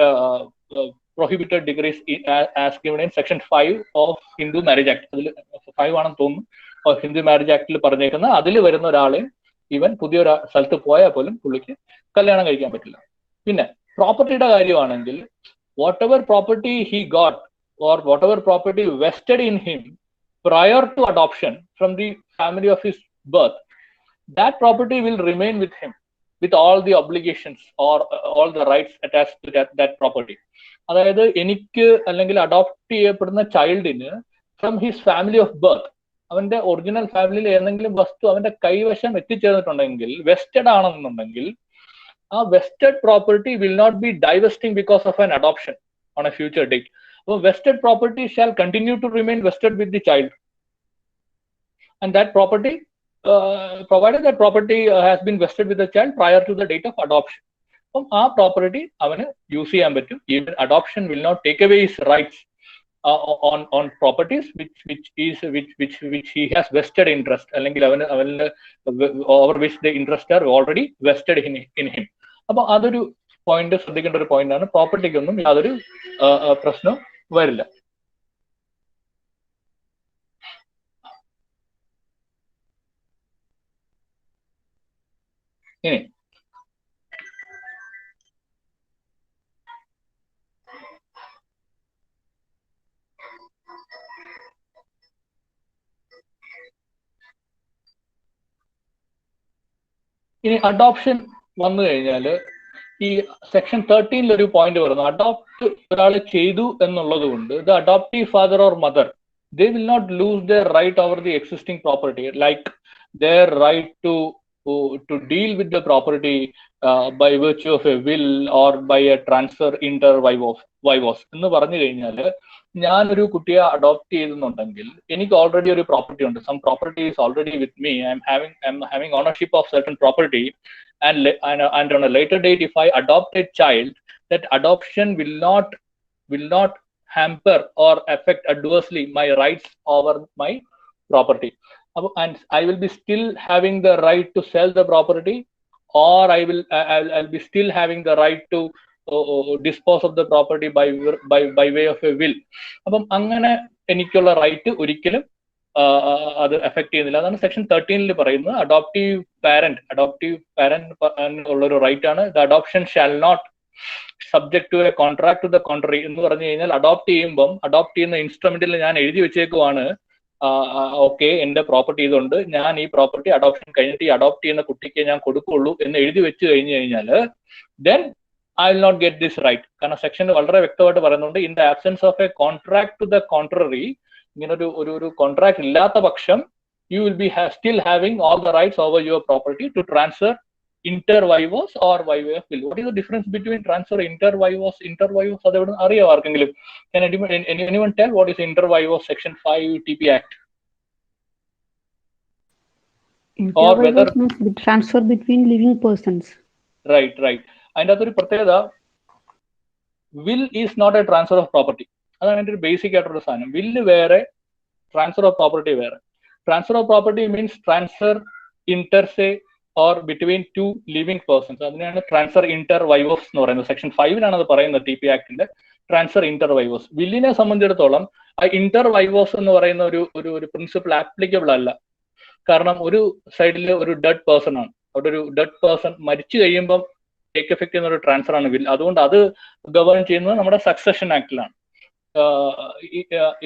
prohibited degrees as given in section 5 of Hindu Marriage Act. അതിൽ 5 ആണെന്ന് തോന്നുന്നു Hindu marriage ആക്ടിൽ പറഞ്ഞേക്കുന്ന. അതിൽ വരുന്ന ഒരാളെ even പുതിയൊരു സ്ഥലത്ത് പോയാൽ പോലും പുള്ളിക്ക് കല്യാണം കഴിക്കാൻ പറ്റില്ല. പിന്നെ പ്രോപ്പർട്ടിയുടെ കാര്യമാണെങ്കിൽ what ever property he got or whatever property vested in him prior to adoption from the family of his birth, that property will remain with him with all the obligations or all the rights attached to that property. അതായത് എനിക്ക് അല്ലെങ്കിൽ adopt ചെയ്യപ്പെടുന്ന ചൈൽഡിന് from his family of birth, അവന്റെ original ഫാമിലിയിൽ ഏതെങ്കിലും വസ്തു അവന്റെ കൈവശം എത്തിച്ചേർന്നിട്ടുണ്ടെങ്കിൽ, വെസ്റ്റഡ് ആണെന്നുണ്ടെങ്കിൽ, ആ vested property will not be divesting because of an adoption on a future date. അപ്പോൾ vested property shall continue to remain vested with the child and that property provided that property has been vested with the child prior to the date of adoption. അപ്പം ആ property അവന് use ചെയ്യാൻ പറ്റും. Even adoption will not take away his rights on properties which he has vested interest, അല്ലെങ്കിൽ അവന് over which the interest are already vested in him. അപ്പൊ അതൊരു point ശ്രദ്ധിക്കേണ്ട ഒരു പോയിന്റ് ആണ്. പ്രോപ്പർട്ടിക്കൊന്നും യാതൊരു പ്രശ്നവും വരില്ല. ഇനി അഡോപ്ഷൻ വന്നു കഴിഞ്ഞാല് ഈ സെക്ഷൻ 13 ഒരു പോയിന്റ് പറയുന്നു, അഡോപ്റ്റ് ഒരാൾ ചെയ്തു എന്നുള്ളത് കൊണ്ട് the adoptive father or mother they will not lose their right over the existing property, like their right to deal with the property by virtue of a will or by a transfer inter vivos. എന്ന് പറഞ്ഞു കഴിഞ്ഞാല് ഞാനൊരു കുട്ടിയെ adopt ചെയ്തെന്നുണ്ടെങ്കിൽ എനിക്ക് already ഒരു property ഉണ്ട്, some property is already with me, I M having ownership of certain property, and on a later date if I adopt a child, that adoption will not hamper or affect adversely my rights over my property. And I will be still having the right to sell the property, or I'll be still having the right to dispose of the property by way of a will. അപ്പം അങ്ങനെ എനിക്കുള്ള right ഒരിക്കലും അത് effect ചെയ്യുന്നില്ല. അതാണ് section 13 പറയുന്നത്. Adoptive parent ഉള്ളൊരു right ആണ്. The adoption shall not subject to a contract to the contrary എന്ന് പറഞ്ഞു കഴിഞ്ഞാൽ, അഡോപ്റ്റ് ചെയ്യുന്ന ഇൻസ്ട്രുമെന്റിൽ ഞാൻ എഴുതി വെച്ചേക്കുവാണ്, ഓക്കെ എന്റെ പ്രോപ്പർട്ടി ഇതുണ്ട്, ഞാൻ ഈ പ്രോപ്പർട്ടി അഡോപ്ഷൻ കഴിഞ്ഞിട്ട് ഈ അഡോപ്റ്റ് ചെയ്യുന്ന കുട്ടിക്ക് ഞാൻ കൊടുക്കുള്ളൂ എന്ന് എഴുതി വെച്ച് കഴിഞ്ഞു കഴിഞ്ഞാൽ then I will not get this right. കാരണം സെക്ഷനിൽ വളരെ വ്യക്തമായിട്ട് പറയുന്നുണ്ട്, in the absence of a contract to the contrary, ഇങ്ങനെ ഒരു കോൺട്രാക്ട് ഇല്ലാത്ത പക്ഷം you will be still having all the rights over your property to transfer inter vivos or by way of will. What is the difference between transfer inter vivos? അത് എവിടെ അറിയോ ആർക്കെങ്കിലും? Can anyone tell what is inter vivos section 5 TP Act? Inter vivos means transfer between living persons. Right. അതിന്റെ അകത്തൊരു പ്രത്യേകത, will is not a transfer of property. അതാണ് എൻ്റെ ഒരു ബേസിക് ആയിട്ടുള്ള സാധനം. will വേറെ, transfer of property വേറെ. Transfer of property means transfer inter se or between two living persons. അതിനെയാണ് ട്രാൻസ്ഫർ ഇന്റർ വൈവോസ് എന്ന് പറയുന്നത്. സെക്ഷൻ 5 അത് പറയുന്നത്, TP ആക്ടിന്റെ ട്രാൻസ്ഫർ ഇന്റർ വൈവോസ്. വില്ലിനെ സംബന്ധിച്ചിടത്തോളം ആ ഇന്റർ വൈവോസ് എന്ന് പറയുന്ന ഒരു പ്രിൻസിപ്പിൾ ആപ്ലിക്കബിൾ അല്ല. കാരണം ഒരു സൈഡിൽ ഒരു ഡെഡ് പേഴ്സൺ ആണ്, അവിടെ ഒരു ഡെഡ് പേഴ്സൺ മരിച്ചു കഴിയുമ്പോൾ ടേക്ക് എഫക്ട് ചെയ്യുന്ന ഒരു ട്രാൻസ്ഫർ ആണ് വിൽ. അതുകൊണ്ട് അത് ഗവേൺ ചെയ്യുന്നത് നമ്മുടെ സക്സഷൻ ആക്ടിലാണ്,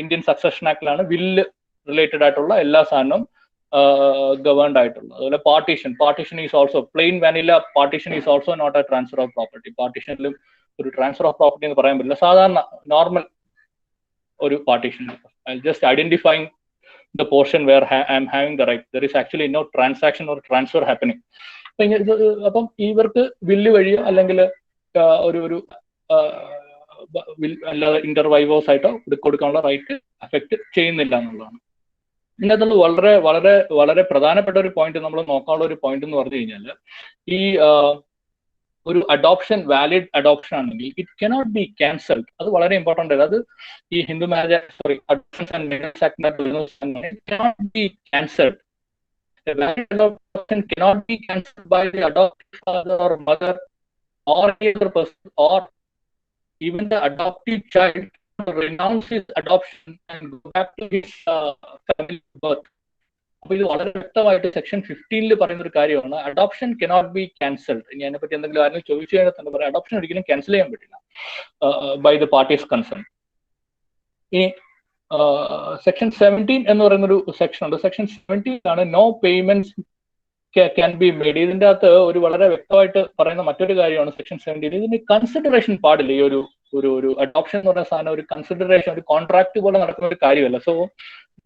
ഇന്ത്യൻ സക്സഷൻ ആക്ടിലാണ് വില്ല് റിലേറ്റഡ് ആയിട്ടുള്ള എല്ലാ സാധനവും ഗവേൺഡ് ആയിട്ടുള്ളത്. അതുപോലെ partition is also plain vanilla partition is also not a transfer of property. പാർട്ടീഷനിലും ഒരു ട്രാൻസ്ഫർ ഓഫ് പ്രോപ്പർട്ടി എന്ന് പറയാൻ പറ്റില്ല. സാധാരണ നോർമൽ ഒരു partition, just identifying the portion where I am having the right. There is actually no transaction or transfer happening. അപ്പം ഇവർക്ക് വില്ല് വഴിയോ അല്ലെങ്കിൽ ഒരു അല്ലാതെ ഇന്റർവൈവോസ് ആയിട്ടോ കൊടുക്കാനുള്ള റൈറ്റ് അഫക്ട് ചെയ്യുന്നില്ല എന്നുള്ളതാണ്. ഇതിനകത്തുള്ള വളരെ വളരെ വളരെ പ്രധാനപ്പെട്ട ഒരു പോയിന്റ് നമ്മൾ നോക്കാനുള്ള ഒരു പോയിന്റ് എന്ന് പറഞ്ഞു കഴിഞ്ഞാൽ, ഈ ഒരു അഡോപ്ഷൻ വാലിഡ് അഡോപ്ഷൻ ആണെങ്കിൽ ഇറ്റ് കനോട്ട് ബി ക്യാൻസൽഡ്. അത് വളരെ ഇമ്പോർട്ടൻ്റ് ആണ്. അത് ഈ Hindu marriage adoptions and marriage ആക്ടിനകത്ത് cannot be cancelled. A valid adoption cannot be cancelled by the adoptive father or mother or any other person, or even the adoptive child renounce his adoption and go back to his family birth. അപ്പോൾ ഇത് വളരെ വ്യക്തമായിട്ട് section 15 പറയുന്ന ഒരു കാര്യമാണ്, adoption cannot be cancelled. ഇനി അതിനെപ്പറ്റി എന്തെങ്കിലും ആരെങ്കിലും ചോദിച്ചു കഴിഞ്ഞാൽ തന്നെ പറയാം, അഡോപ്ഷൻ ഒരിക്കലും ക്യാൻസൽ ചെയ്യാൻ പറ്റില്ല ബൈ ദ പാർട്ടീസ് കൺസേൺ. ഇനി സെക്ഷൻ 17 എന്ന് പറയുന്ന ഒരു സെക്ഷൻ ഉണ്ട്. സെക്ഷൻ 17 ആണ് no payments can be made. ഇതിന്റെ അകത്ത് ഒരു വളരെ വ്യക്തമായിട്ട് പറയുന്ന മറ്റൊരു കാര്യമാണ് സെക്ഷൻ 17. ഇതിന് കൺസിഡറേഷൻ പാടില്ല. ഈ ഒരു അഡോപ്ഷൻ എന്ന് പറയുന്ന സാധനം ഒരു കൺസിഡറേഷൻ, ഒരു കോൺട്രാക്ട് പോലെ നടക്കുന്ന ഒരു കാര്യമല്ല. So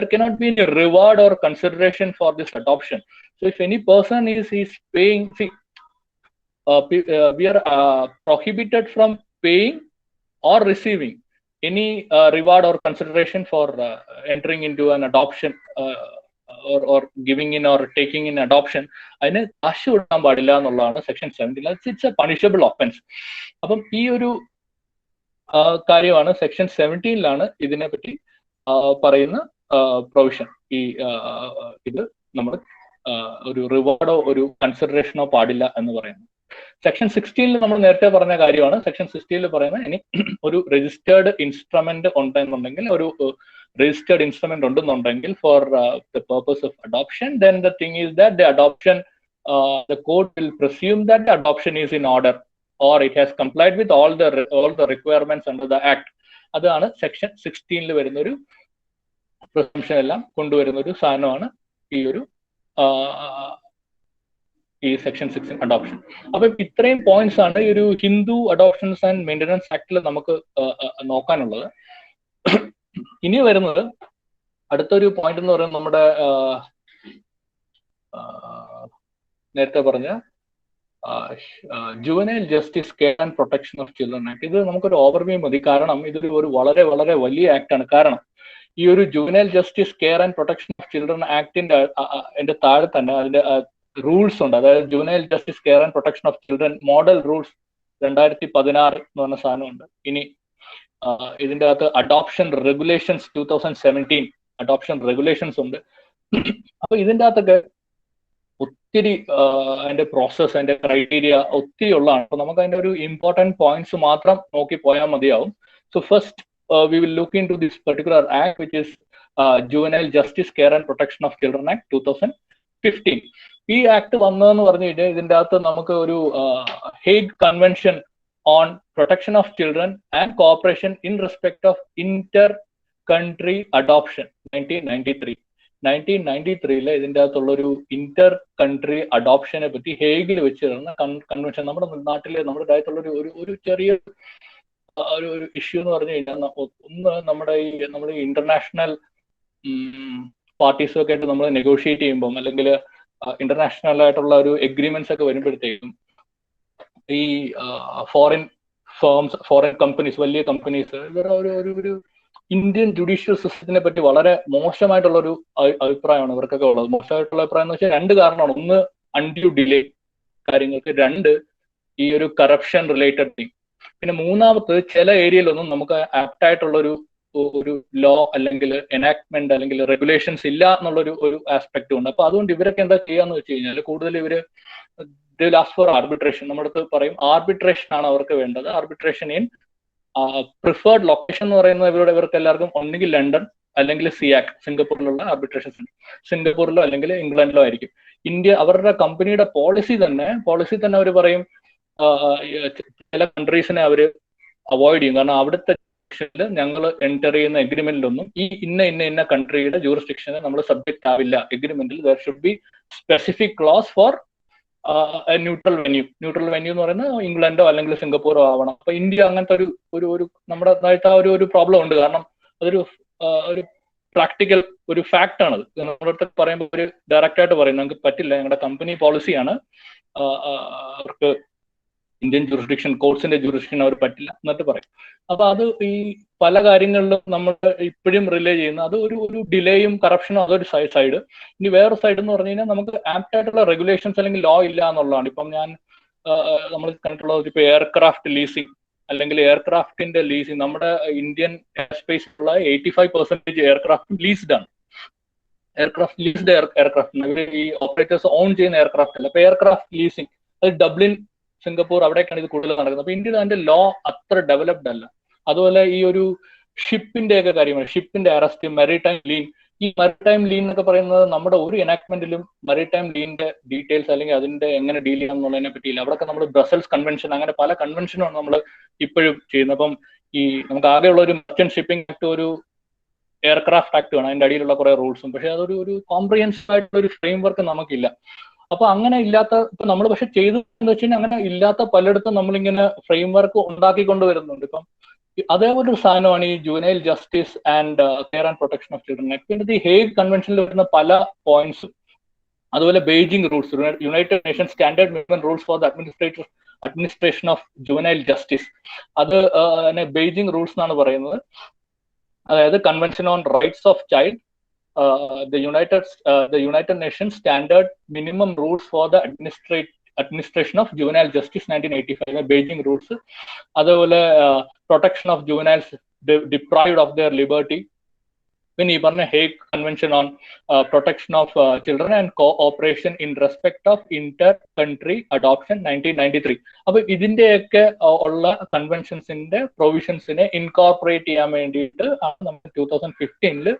there cannot be any reward or consideration for this adoption. So if any person is paying, we are prohibited from paying or receiving any reward or consideration for entering into an adoption or giving in or taking in adoption. അതിന് കാശ് കൊടുക്കാൻ പാടില്ല എന്നുള്ളതാണ് section 17. It's A punishable offence. അപ്പം ഈ ഒരു കാര്യമാണ് section 17 ഇതിനെപ്പറ്റി പറയുന്ന പ്രൊവിഷൻ. ഈ ഇത് നമ്മൾ ഒരു റിവാർഡോ ഒരു കൺസിഡറേഷനോ പാടില്ല എന്ന് പറയുന്നു. സെക്ഷൻ 16 നമ്മൾ നേരത്തെ പറഞ്ഞ കാര്യമാണ്. സെക്ഷൻ 16 പറയുന്നത് ഇനി ഒരു രജിസ്റ്റേർഡ് ഇൻസ്ട്രുമെന്റ് ഉണ്ടെന്നുണ്ടെങ്കിൽ, ഒരു രജിസ്റ്റേർഡ് ഇൻസ്ട്രുമെന്റ് ഉണ്ടെന്നുണ്ടെങ്കിൽ four the purpose of adoption, then the thing is that the adoption, the court will presume that the adoption is in order or it has complied with all the requirements under the act. അതാണ് section 16 വരുന്ന ഒരു പ്രിസംപ്ഷൻ എല്ലാം കൊണ്ടുവരുന്ന ഒരു സാധനമാണ് ഈ section 16 adoption. അപ്പം ഇത്രയും പോയിന്റ്സ് ആണ് ഈ ഒരു ഹിന്ദു അഡോപ്ഷൻസ് ആൻഡ് മെയിൻ്റനൻസ് ആക്ടിൽ നമുക്ക് നോക്കാനുള്ളത്. ഇനി വരുന്നത് അടുത്തൊരു പോയിന്റ് എന്ന് പറയുന്നത് നമ്മുടെ നേരത്തെ പറഞ്ഞ juvenile justice care and protection of children act. ഇത് നമുക്കൊരു ഓവർവ്യൂ മതി, കാരണം ഇതൊരു വളരെ വളരെ വലിയ ആക്ട് ആണ്. കാരണം ഈ ഒരു juvenile justice care and protection of children ആക്ടിന്റെ താഴെ തന്നെ അതിന്റെ റൂൾസ് ഉണ്ട്. അതായത് juvenile justice care and protection of children model rules 2016 എന്ന് പറഞ്ഞ സാധനമുണ്ട്. ഇനി ഇതിന്റെ അകത്ത് അഡോപ്ഷൻ റെഗുലേഷൻസ് 2017 അഡോപ്ഷൻ റെഗുലേഷൻസ് ഉണ്ട്. അപ്പൊ ഇതിന്റെ അകത്തൊക്കെ ഒത്തിരി അതിന്റെ പ്രോസസ്, അതിന്റെ ക്രൈറ്റീരിയ ഒത്തിരി ഉള്ളതാണ്. അപ്പൊ നമുക്ക് അതിന്റെ ഒരു ഇമ്പോർട്ടന്റ് പോയിന്റ്സ് മാത്രം നോക്കി പോയാൽ മതിയാവും. So first we will look into this particular act, which is Juvenile Justice Care and Protection of Children Act 2015. ഈ ആക്ട് വന്നതെന്ന് പറഞ്ഞു കഴിഞ്ഞാൽ ഇതിന്റെ അകത്ത് നമുക്ക് ഒരു Hague convention on protection of children and cooperation in respect of Inter country adoption 1993 ഇതിന്റെ അകത്തുള്ള ഒരു ഇന്റർ കൺട്രി അഡോപ്ഷനെ പറ്റി ഹേഗിൽ വെച്ച് തരുന്ന കൺവെൻഷൻ. നമ്മുടെ നാട്ടിലെ നമ്മുടെ രാജ്യത്തുള്ള ഒരു ചെറിയ ഒരു ഇഷ്യൂ എന്ന് പറഞ്ഞു കഴിഞ്ഞാൽ, ഒന്ന് നമ്മൾ ഈ ഇന്റർനാഷണൽ പാർട്ടീസൊക്കെ ആയിട്ട് നമ്മൾ നെഗോഷിയേറ്റ് ചെയ്യുമ്പോൾ, അല്ലെങ്കിൽ ഇന്റർനാഷണൽ ആയിട്ടുള്ള ഒരു എഗ്രിമെന്റ്സ് ഒക്കെ വരുമ്പോഴത്തേക്കും ഈ ഫോറിൻ ഫേംസ്, ഫോറിൻ കമ്പനീസ്, വലിയ കമ്പനീസ്, ഇവരുടെ ഒരു ഇന്ത്യൻ ജുഡീഷ്യൽ സിസ്റ്റത്തിനെ പറ്റി വളരെ മോശമായിട്ടുള്ള ഒരു അഭിപ്രായമാണ് ഇവർക്കൊക്കെ ഉള്ളത്. മോശമായിട്ടുള്ള അഭിപ്രായം എന്ന് വെച്ചാൽ രണ്ട് കാരണമാണ്. ഒന്ന്, അൺഡ്യൂ ഡിലേ കാര്യങ്ങൾക്ക്. രണ്ട്, ഈ ഒരു കറപ്ഷൻ റിലേറ്റഡ് തിങ്. പിന്നെ മൂന്നാമത്, ചില ഏരിയയിലൊന്നും നമുക്ക് ആപ്റ്റ് ആയിട്ടുള്ള ഒരു ലോ അല്ലെങ്കിൽ എനാക്ട്മെന്റ് അല്ലെങ്കിൽ റെഗുലേഷൻസ് ഇല്ല എന്നുള്ളൊരു ആസ്പെക്റ്റും ഉണ്ട്. അപ്പൊ അതുകൊണ്ട് ഇവരൊക്കെ എന്താ ചെയ്യാന്ന് വെച്ച് കഴിഞ്ഞാൽ കൂടുതൽ ഇവര് ലാസ്റ്റ് ഫോർ ആർബിട്രേഷൻ, നമ്മുടെ അടുത്ത് പറയും ആർബിട്രേഷൻ ആണ് അവർക്ക് വേണ്ടത്. ആർബിട്രേഷൻ ഇൻ പ്രിഫേർഡ് ലൊക്കേഷൻ എന്ന് പറയുന്നത് ഇവർക്ക് എല്ലാവർക്കും ഒന്നുകിൽ ലണ്ടൻ അല്ലെങ്കിൽ സിയാക്, സിംഗപ്പൂരിലുള്ള ആർബിട്രേഷൻ സെന്റർ, സിംഗപ്പൂരിലോ അല്ലെങ്കിൽ ഇംഗ്ലണ്ടിലോ ആയിരിക്കും. ഇന്ത്യ അവരുടെ കമ്പനിയുടെ പോളിസി തന്നെ അവർ പറയും ചില കൺട്രീസിനെ അവർ അവോയ്ഡ് ചെയ്യും. കാരണം അവിടുത്തെ ഞങ്ങൾ എൻറ്റർ ചെയ്യുന്ന എഗ്രിമെന്റിലൊന്നും ഈ ഇന്ന കൺട്രിയുടെ ജൂറിസ്ഡിക്ഷനെ നമ്മൾ സബ്ജക്ട് ആവില്ല. എഗ്രിമെന്റിൽ there should be specific clause for neutral venue എന്ന് പറയുന്നത് ഇംഗ്ലണ്ടോ അല്ലെങ്കിൽ സിംഗപ്പൂരോ ആവണം. അപ്പൊ ഇന്ത്യ അങ്ങനത്തെ ഒരു നമ്മുടെ ആ ഒരു പ്രോബ്ലം ഉണ്ട്. കാരണം അതൊരു പ്രാക്ടിക്കൽ ഒരു ഫാക്ട് ആണത്. നമ്മുടെ അടുത്ത് പറയുമ്പോൾ ഒരു ഡയറക്റ്റ് ആയിട്ട് പറയും നമുക്ക് പറ്റില്ല, ഞങ്ങളുടെ കമ്പനി പോളിസിയാണ്, അവർക്ക് ഇന്ത്യൻ ജൂറിസ്ഡിക്ഷൻ കോർട്സിന്റെ ജൂറിസ്ഡിക്ഷൻ അവർ പറ്റില്ല എന്നിട്ട് പറയും. അപ്പൊ അത് ഈ പല കാര്യങ്ങളിലും നമ്മൾ ഇപ്പോഴും റിലേ ചെയ്യുന്ന അത് ഒരു ഡിലേയും കറപ്ഷനും അതൊരു സൈഡ്. ഇനി വേറെ സൈഡ് എന്ന് പറഞ്ഞു കഴിഞ്ഞാൽ നമുക്ക് ആപ്റ്റ് ആയിട്ടുള്ള റെഗുലേഷൻസ് അല്ലെങ്കിൽ ലോ ഇല്ല എന്നുള്ളതാണ്. ഇപ്പം നമ്മൾ കണ്ടിട്ടുള്ളത് ഇപ്പൊ എയർക്രാഫ്റ്റ് ലീസിങ് അല്ലെങ്കിൽ എയർക്രാഫ്റ്റിന്റെ ലീസിങ്, നമ്മുടെ ഇന്ത്യൻ എയർസ്പേസിലുള്ള 85% എയർക്രാഫ്റ്റ് ലീസ്ഡ് ആണ്. എയർക്രാഫ്റ്റ് ലീസ്ഡ് എയർക്രാഫ്റ്റ് ഈ ഓപ്പറേറ്റേഴ്സ് ഓൺ ചെയ്യുന്ന എയർക്രാഫ്റ്റ് അല്ല. അപ്പൊ എയർക്രാഫ്റ്റ് ലീസിങ് അത് ഡബ്ലിൻ, സിംഗപ്പൂർ അവിടേക്കാണ് ഇത് കൂടുതൽ നടക്കുന്നത്. അപ്പൊ ഇന്ത്യയിൽ അതിന്റെ ലോ അത്ര ഡെവലപ്ഡ് അല്ല. അതുപോലെ ഈ ഒരു ഷിപ്പിന്റെ ഒക്കെ കാര്യമാണ്, ഷിപ്പിന്റെ അറസ്റ്റ്, മെറിടൈം ലീൻ. ഈ മെറിടൈം ലീൻ എന്നൊക്കെ പറയുന്നത് നമ്മുടെ ഒരു എനാക്ട്മെന്റിലും മെറിടൈം ലീനിന്റെ ഡീറ്റെയിൽസ് അല്ലെങ്കിൽ അതിന്റെ എങ്ങനെ ഡീൽ ചെയ്യാം എന്നുള്ളതിനെ പറ്റിയില്ല. അവിടെയൊക്കെ നമ്മൾ ബ്രസൽസ് കൺവെൻഷൻ അങ്ങനെ പല കൺവെൻഷനുമാണ് നമ്മൾ ഇപ്പോഴും ചെയ്യുന്നത്. അപ്പം ഈ നമുക്ക് ആകെയുള്ള ഒരു മർച്ചന്റ് ഷിപ്പിംഗ് ആക്ട്, ഒരു എയർക്രാഫ്റ്റ് ആക്ട് ആണ്, അതിന്റെ അടിയിലുള്ള കുറെ റൂൾസും. പക്ഷെ അതൊരു കോംപ്രിഹെൻസീവ് ആയിട്ടുള്ള ഒരു ഫ്രെയിം വർക്ക് നമുക്കില്ല. അപ്പൊ അങ്ങനെ ഇല്ലാത്ത ഇപ്പൊ നമ്മൾ പക്ഷെ ചെയ്തെന്ന് വെച്ച് കഴിഞ്ഞാൽ അങ്ങനെ ഇല്ലാത്ത പലയിടത്തും നമ്മളിങ്ങനെ ഫ്രെയിം വർക്ക് ഉണ്ടാക്കിക്കൊണ്ട് വരുന്നുണ്ട്. ഇപ്പം അതേപോലെ ഒരു സാധനമാണ് ഈ juvenile justice and care and protection of children. പിന്നെ ഈ ഹേഗ് കൺവെൻഷനിൽ വരുന്ന പല പോയിന്റ്സും, അതുപോലെ Beijing rules, United Nations standard minimum rules for the administration of juvenile justice, അത് ബെയ്ജിംഗ് റൂൾസ് എന്നാണ് പറയുന്നത്. അതായത് convention on rights of child, the United Nations Standard Minimum Rules for the Administration of Juvenile Justice 1985, Beijing Rules. അതുപോലെ Protection of Juveniles Deprived of Their Liberty, പിന്നെ ഈ പറഞ്ഞ Hague convention on protection of children and cooperation in respect of Inter country adoption 1993. അപ്പൊ ഇതിന്റെയൊക്കെ ഉള്ള കൺവെൻഷൻസിന്റെ പ്രൊവിഷൻസിനെ incorporate ചെയ്യാൻ വേണ്ടിയിട്ട് ആണ് നമ്മൾ 2015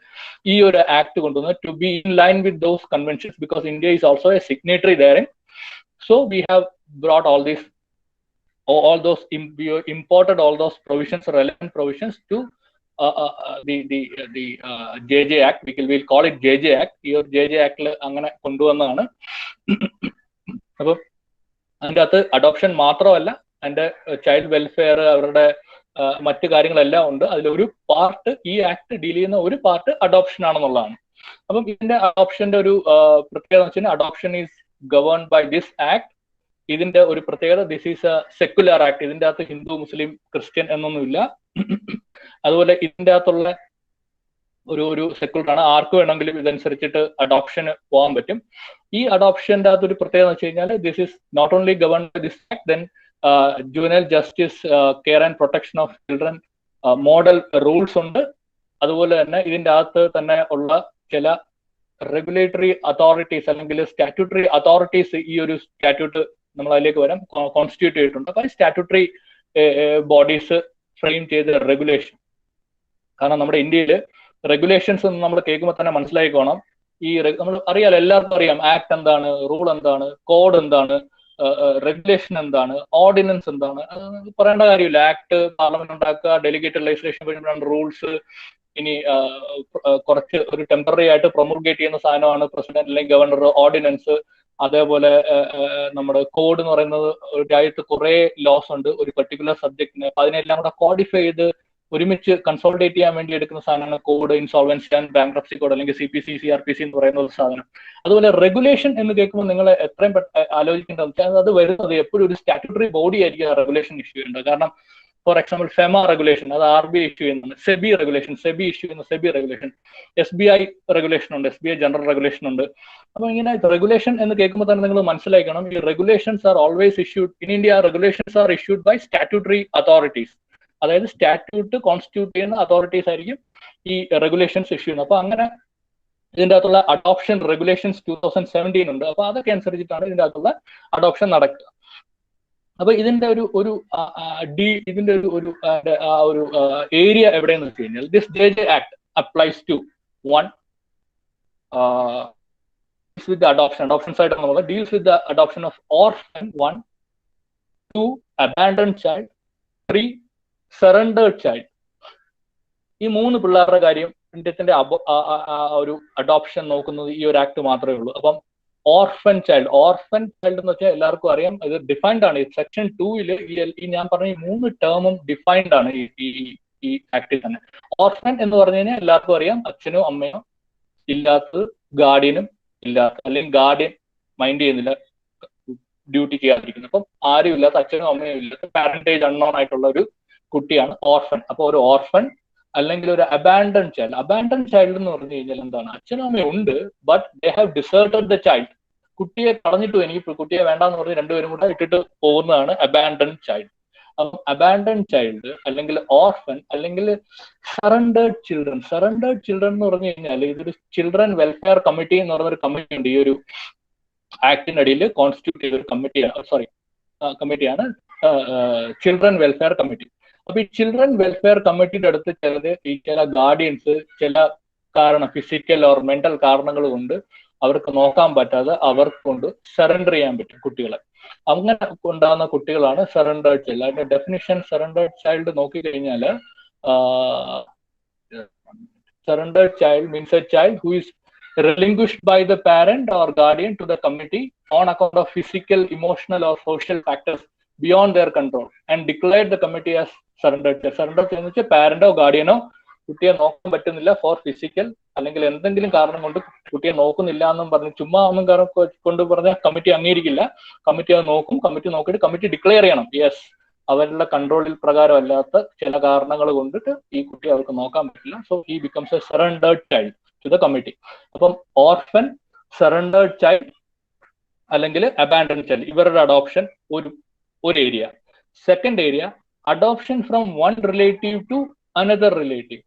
ഈ ഒരു ആക്ട് കൊണ്ടുവന്നത്, to be in line with those conventions, because India is also a signatory therein. So we have brought all those imported all those provisions, relevant provisions to the JJ Act. We'll call it JJ Act. ഈ ഒരു JJ Act അങ്ങനെ കൊണ്ടുവന്നതാണ്. അപ്പൊ അതിൻ്റെ അകത്ത് adoption മാത്രമല്ല, അതിന്റെ child welfare, അവരുടെ മറ്റു കാര്യങ്ങളെല്ലാം ഉണ്ട്. അതിലൊരു പാർട്ട്, ഈ ആക്ട് ഡീൽ ചെയ്യുന്ന ഒരു പാർട്ട് അഡോപ്ഷൻ ആണെന്നുള്ളതാണ്. അപ്പം ഇതിന്റെ അഡോപ്ഷന്റെ ഒരു പ്രത്യേകത എന്ന് വെച്ചാൽ adoption is governed by this act. ഇതിന്റെ ഒരു പ്രത്യേകത, this is a secular act. ഇതിന്റെ അകത്ത് ഹിന്ദു, മുസ്ലിം, ക്രിസ്ത്യൻ എന്നൊന്നുമില്ല. അതുപോലെ ഇതിന്റെ അകത്തുള്ള ഒരു സെക്യുലർ ആണ്, ആർക്ക് വേണമെങ്കിലും ഇതനുസരിച്ചിട്ട് അഡോപ്ഷന് പോകാൻ പറ്റും. ഈ അഡോപ്ഷന്റെ അകത്തൊരു പ്രത്യേകത എന്ന് വെച്ച് കഴിഞ്ഞാൽ this is not only govern by this act, then juvenile justice, care and protection of children model rules ഉണ്ട്. അതുപോലെ തന്നെ ഇതിന്റെ അകത്ത് തന്നെ ഉള്ള ചില റെഗുലേറ്ററി അതോറിറ്റീസ് അല്ലെങ്കിൽ സ്റ്റാറ്റ്യൂട്ടറി അതോറിറ്റീസ് ഈ ഒരു സ്റ്റാറ്റ്യൂട്ട് നമ്മൾ അതിലേക്ക് വരാം കോൺസ്റ്റിറ്റ്യൂട്ട് ചെയ്തിട്ടുണ്ട്. അപ്പൊ സ്റ്റാറ്റ്യൂട്ടറി ബോഡീസ് ഫ്രെയിം ചെയ്ത റെഗുലേഷൻ, കാരണം നമ്മുടെ ഇന്ത്യയിൽ റെഗുലേഷൻസ് നമ്മൾ കേൾക്കുമ്പോൾ തന്നെ മനസ്സിലായിക്കോണം. ഈ നമ്മൾ അറിയാലോ, എല്ലാവർക്കും അറിയാം ആക്ട് എന്താണ്, റൂൾ എന്താണ്, കോഡ് എന്താണ്, റെഗുലേഷൻ എന്താണ്, ഓർഡിനൻസ് എന്താണ്, പറയേണ്ട കാര്യമില്ല. ആക്ട് പാർലമെന്റ് ഉണ്ടാക്കുക, ഡെലിഗേറ്റഡ് ലെജിസ്ലേഷൻ വരുമ്പോഴാണ് റൂൾസ്. ഇനി കുറച്ച് ഒരു ടെമ്പററി ആയിട്ട് പ്രൊമulgate ചെയ്യുന്ന സാധനമാണ് പ്രസിഡന്റ് അല്ലെങ്കിൽ ഗവർണർ, ഓർഡിനൻസ്. അതേപോലെ നമ്മുടെ കോഡ് എന്ന് പറയുന്നത്, ഒരു രാജ്യത്ത് കുറെ ലോസ് ഉണ്ട് ഒരു പെർട്ടിക്കുലർ സബ്ജക്റ്റിന്. അപ്പൊ അതിനെല്ലാം കൂടെ കോഡിഫൈ ചെയ്ത് ഒരുമിച്ച് കൺസോൾട്ടേറ്റ് ചെയ്യാൻ വേണ്ടി എടുക്കുന്ന സാധനമാണ് code, insolvency and bankruptcy code അല്ലെങ്കിൽ CPC, CRPC എന്ന് പറയുന്ന ഒരു സാധനം. അതുപോലെ റെഗുലേഷൻ എന്ന് കേൾക്കുമ്പോൾ നിങ്ങൾ എത്രയും ആലോചിക്കേണ്ടതെന്ന് വെച്ചാൽ അത് വരുന്നത് എപ്പോഴും ഒരു സ്റ്റാറ്റ്യൂട്ടറി ബോഡി ആയിരിക്കും ആ റെഗുലേഷൻ ഇഷ്യൂ ചെയ്യേണ്ടത്. കാരണം ഫോർ എക്സാമ്പിൾ FEMA റെഗുലേഷൻ, അത് RBI ഇഷ്യൂ ചെയ്യുന്നതാണ്. സെബി റെഗുലേഷൻ, സെബി ഇഷ്യൂ ചെയ്യുന്ന സെബി റെഗുലേഷൻ. SBI റെഗുലേഷൻ ഉണ്ട്, SBI ജനറൽ റെഗുലേഷൻ ഉണ്ട്. അപ്പൊ ഇങ്ങനെ റെഗുലേഷൻ എന്ന് കേൾക്കുമ്പോൾ തന്നെ നിങ്ങൾ മനസ്സിലാക്കണം, ഈ regulations are always issued in India. Regulations are issued by statutory authorities, അതായത് സ്റ്റാറ്റ്യൂട്ട് കോൺസ്റ്റിറ്റ്യൂട്ട് ചെയ്യുന്ന അതോറിറ്റീസ് ആയിരിക്കും ഈ റെഗുലേഷൻസ് ഇഷ്യൂ ചെയ്യുന്നത്. അപ്പൊ അങ്ങനെ ഇതിൻ്റെ അകത്തുള്ള അഡോപ്ഷൻ റെഗുലേഷൻസ് 2017 ഉണ്ട്. അപ്പൊ അതൊക്കെ അനുസരിച്ചിട്ടാണ് ഇതിൻ്റെ അകത്തുള്ള അഡോപ്ഷൻ നടക്കുക. അപ്പൊ ഇതിന്റെ ഒരു ഇതിന്റെ ഒരു ഏരിയ എവിടെയെന്ന് വെച്ച് കഴിഞ്ഞാൽ this JJ Act applies to one with the adoption side deals with the adoption of orphan, 1, 2 abandoned child, 3 surrendered child. ഈ 3 പിള്ളേരുടെ കാര്യം ഇന്ത്യത്തിന്റെ ഒരു അഡോപ്ഷൻ നോക്കുന്നത് ഈ ഒരു ആക്ട് മാത്രമേ ഉള്ളൂ. അപ്പം ഓർഫൻ ചൈൽഡ് എന്ന് വെച്ചാൽ എല്ലാവർക്കും അറിയാം, ഇത് ഡിഫൈൻഡ് ആണ്. സെക്ഷൻ 2 ഈ ഞാൻ പറഞ്ഞ ഈ 3 ടേമും ഡിഫൈൻഡ് ആണ് ഈ ആക്ടിൽ തന്നെ. ഓർഫൻ എന്ന് പറഞ്ഞു കഴിഞ്ഞാൽ എല്ലാവർക്കും അറിയാം, അച്ഛനോ അമ്മയോ ഇല്ലാത്തത്, ഗാർഡിയനും ഇല്ലാത്ത, അല്ലെങ്കിൽ ഗാർഡിയൻ മൈൻഡ് ചെയ്യുന്നില്ല, ഡ്യൂട്ടി ചെയ്യാതിരിക്കുന്നു. അപ്പം ആരും ഇല്ലാത്ത, അച്ഛനോ അമ്മയോ ഇല്ലാത്ത, പാരന്റേജ് അൺനോൺ ആയിട്ടുള്ള ഒരു കുട്ടിയാണ് ഓർഫൻ. അപ്പൊ ഒരു ഓർഫൻ അല്ലെങ്കിൽ ഒരു അബാൻഡൺ ചൈൽഡ് എന്ന് പറഞ്ഞു കഴിഞ്ഞാൽ എന്താണ്, അച്ഛനും അമ്മയും ഉണ്ട്, but they have ഡിസേർട്ടഡ് the child. കുട്ടിയെ കളഞ്ഞിട്ടു, എനിക്ക് കുട്ടിയെ വേണ്ടാന്ന് പറഞ്ഞ് രണ്ടുപേരും കൂടെ ഇട്ടിട്ട് പോകുന്നതാണ് അബാൻഡൺ ചൈൽഡ്. അബാൻഡൺ ചൈൽഡ് അല്ലെങ്കിൽ ഓർഫൻ അല്ലെങ്കിൽ സറണ്ടേർഡ് ചിൽഡ്രൻ എന്ന് പറഞ്ഞു കഴിഞ്ഞാൽ ഇതൊരു ചിൽഡ്രൻ വെൽഫെയർ കമ്മിറ്റി എന്ന് പറഞ്ഞൊരു കമ്മിറ്റി ഉണ്ട്. ഈ ഒരു ആക്ടിനടിയിൽ കോൺസ്റ്റിറ്റ്യൂട്ട് ചെയ്ത ഒരു കമ്മിറ്റിയാണ് ചിൽഡ്രൻ വെൽഫെയർ കമ്മിറ്റി. അപ്പൊ ഈ ചിൽഡ്രൻ വെൽഫെയർ കമ്മിറ്റിയുടെ അടുത്ത് ചില ഗാർഡിയൻസ് ചില ഫിസിക്കൽ ഓർ മെന്റൽ കാരണങ്ങൾ കൊണ്ട് അവർക്ക് നോക്കാൻ പറ്റാതെ അവർക്ക് കൊണ്ട് സറണ്ടർ ചെയ്യാൻ പറ്റും കുട്ടികളെ. അങ്ങനെ ഉണ്ടാകുന്ന കുട്ടികളാണ് സറണ്ടേർഡ് ചൈൽഡ്. അതിന്റെ ഡെഫിനിഷൻ സറണ്ടേർഡ് ചൈൽഡ് നോക്കിക്കഴിഞ്ഞാൽ surrendered child means A child who is relinquished by the parent or guardian to the committee on account of physical, emotional or social factors beyond their control and declared the committee as surrendered. Surrendered എന്ന് വെച്ചാൽ പാരന്റോ ഗാർഡിയനോ കുട്ടിയെ നോക്കാൻ പറ്റുന്നില്ല four physical അല്ലെങ്കിൽ എന്തെങ്കിലും കാരണം കൊണ്ട് കുട്ടിയെ നോക്കുന്നില്ല എന്നും പറഞ്ഞ് ചുമ്മാ ഒന്നും കൊണ്ട് പറഞ്ഞാൽ കമ്മിറ്റി അംഗീകരിക്കില്ല. കമ്മിറ്റി അത് നോക്കും. കമ്മിറ്റി നോക്കിയിട്ട് കമ്മിറ്റി ഡിക്ലെയർ ചെയ്യണം, യെസ് അവരുടെ കൺട്രോളിൽ പ്രകാരം അല്ലാത്ത ചില കാരണങ്ങൾ കൊണ്ടിട്ട് ഈ കുട്ടിയെ അവർക്ക് നോക്കാൻ പറ്റില്ല. So he becomes a surrendered child to the committee. അപ്പം ഓർഫൻ, സറണ്ടേർഡ് ചൈൽഡ് അല്ലെങ്കിൽ അബാൻഡൺ ചൈൽഡ് ഇവരുടെ അഡോപ്ഷൻ ഒരു area. Second area, adoption from one relative to another relative.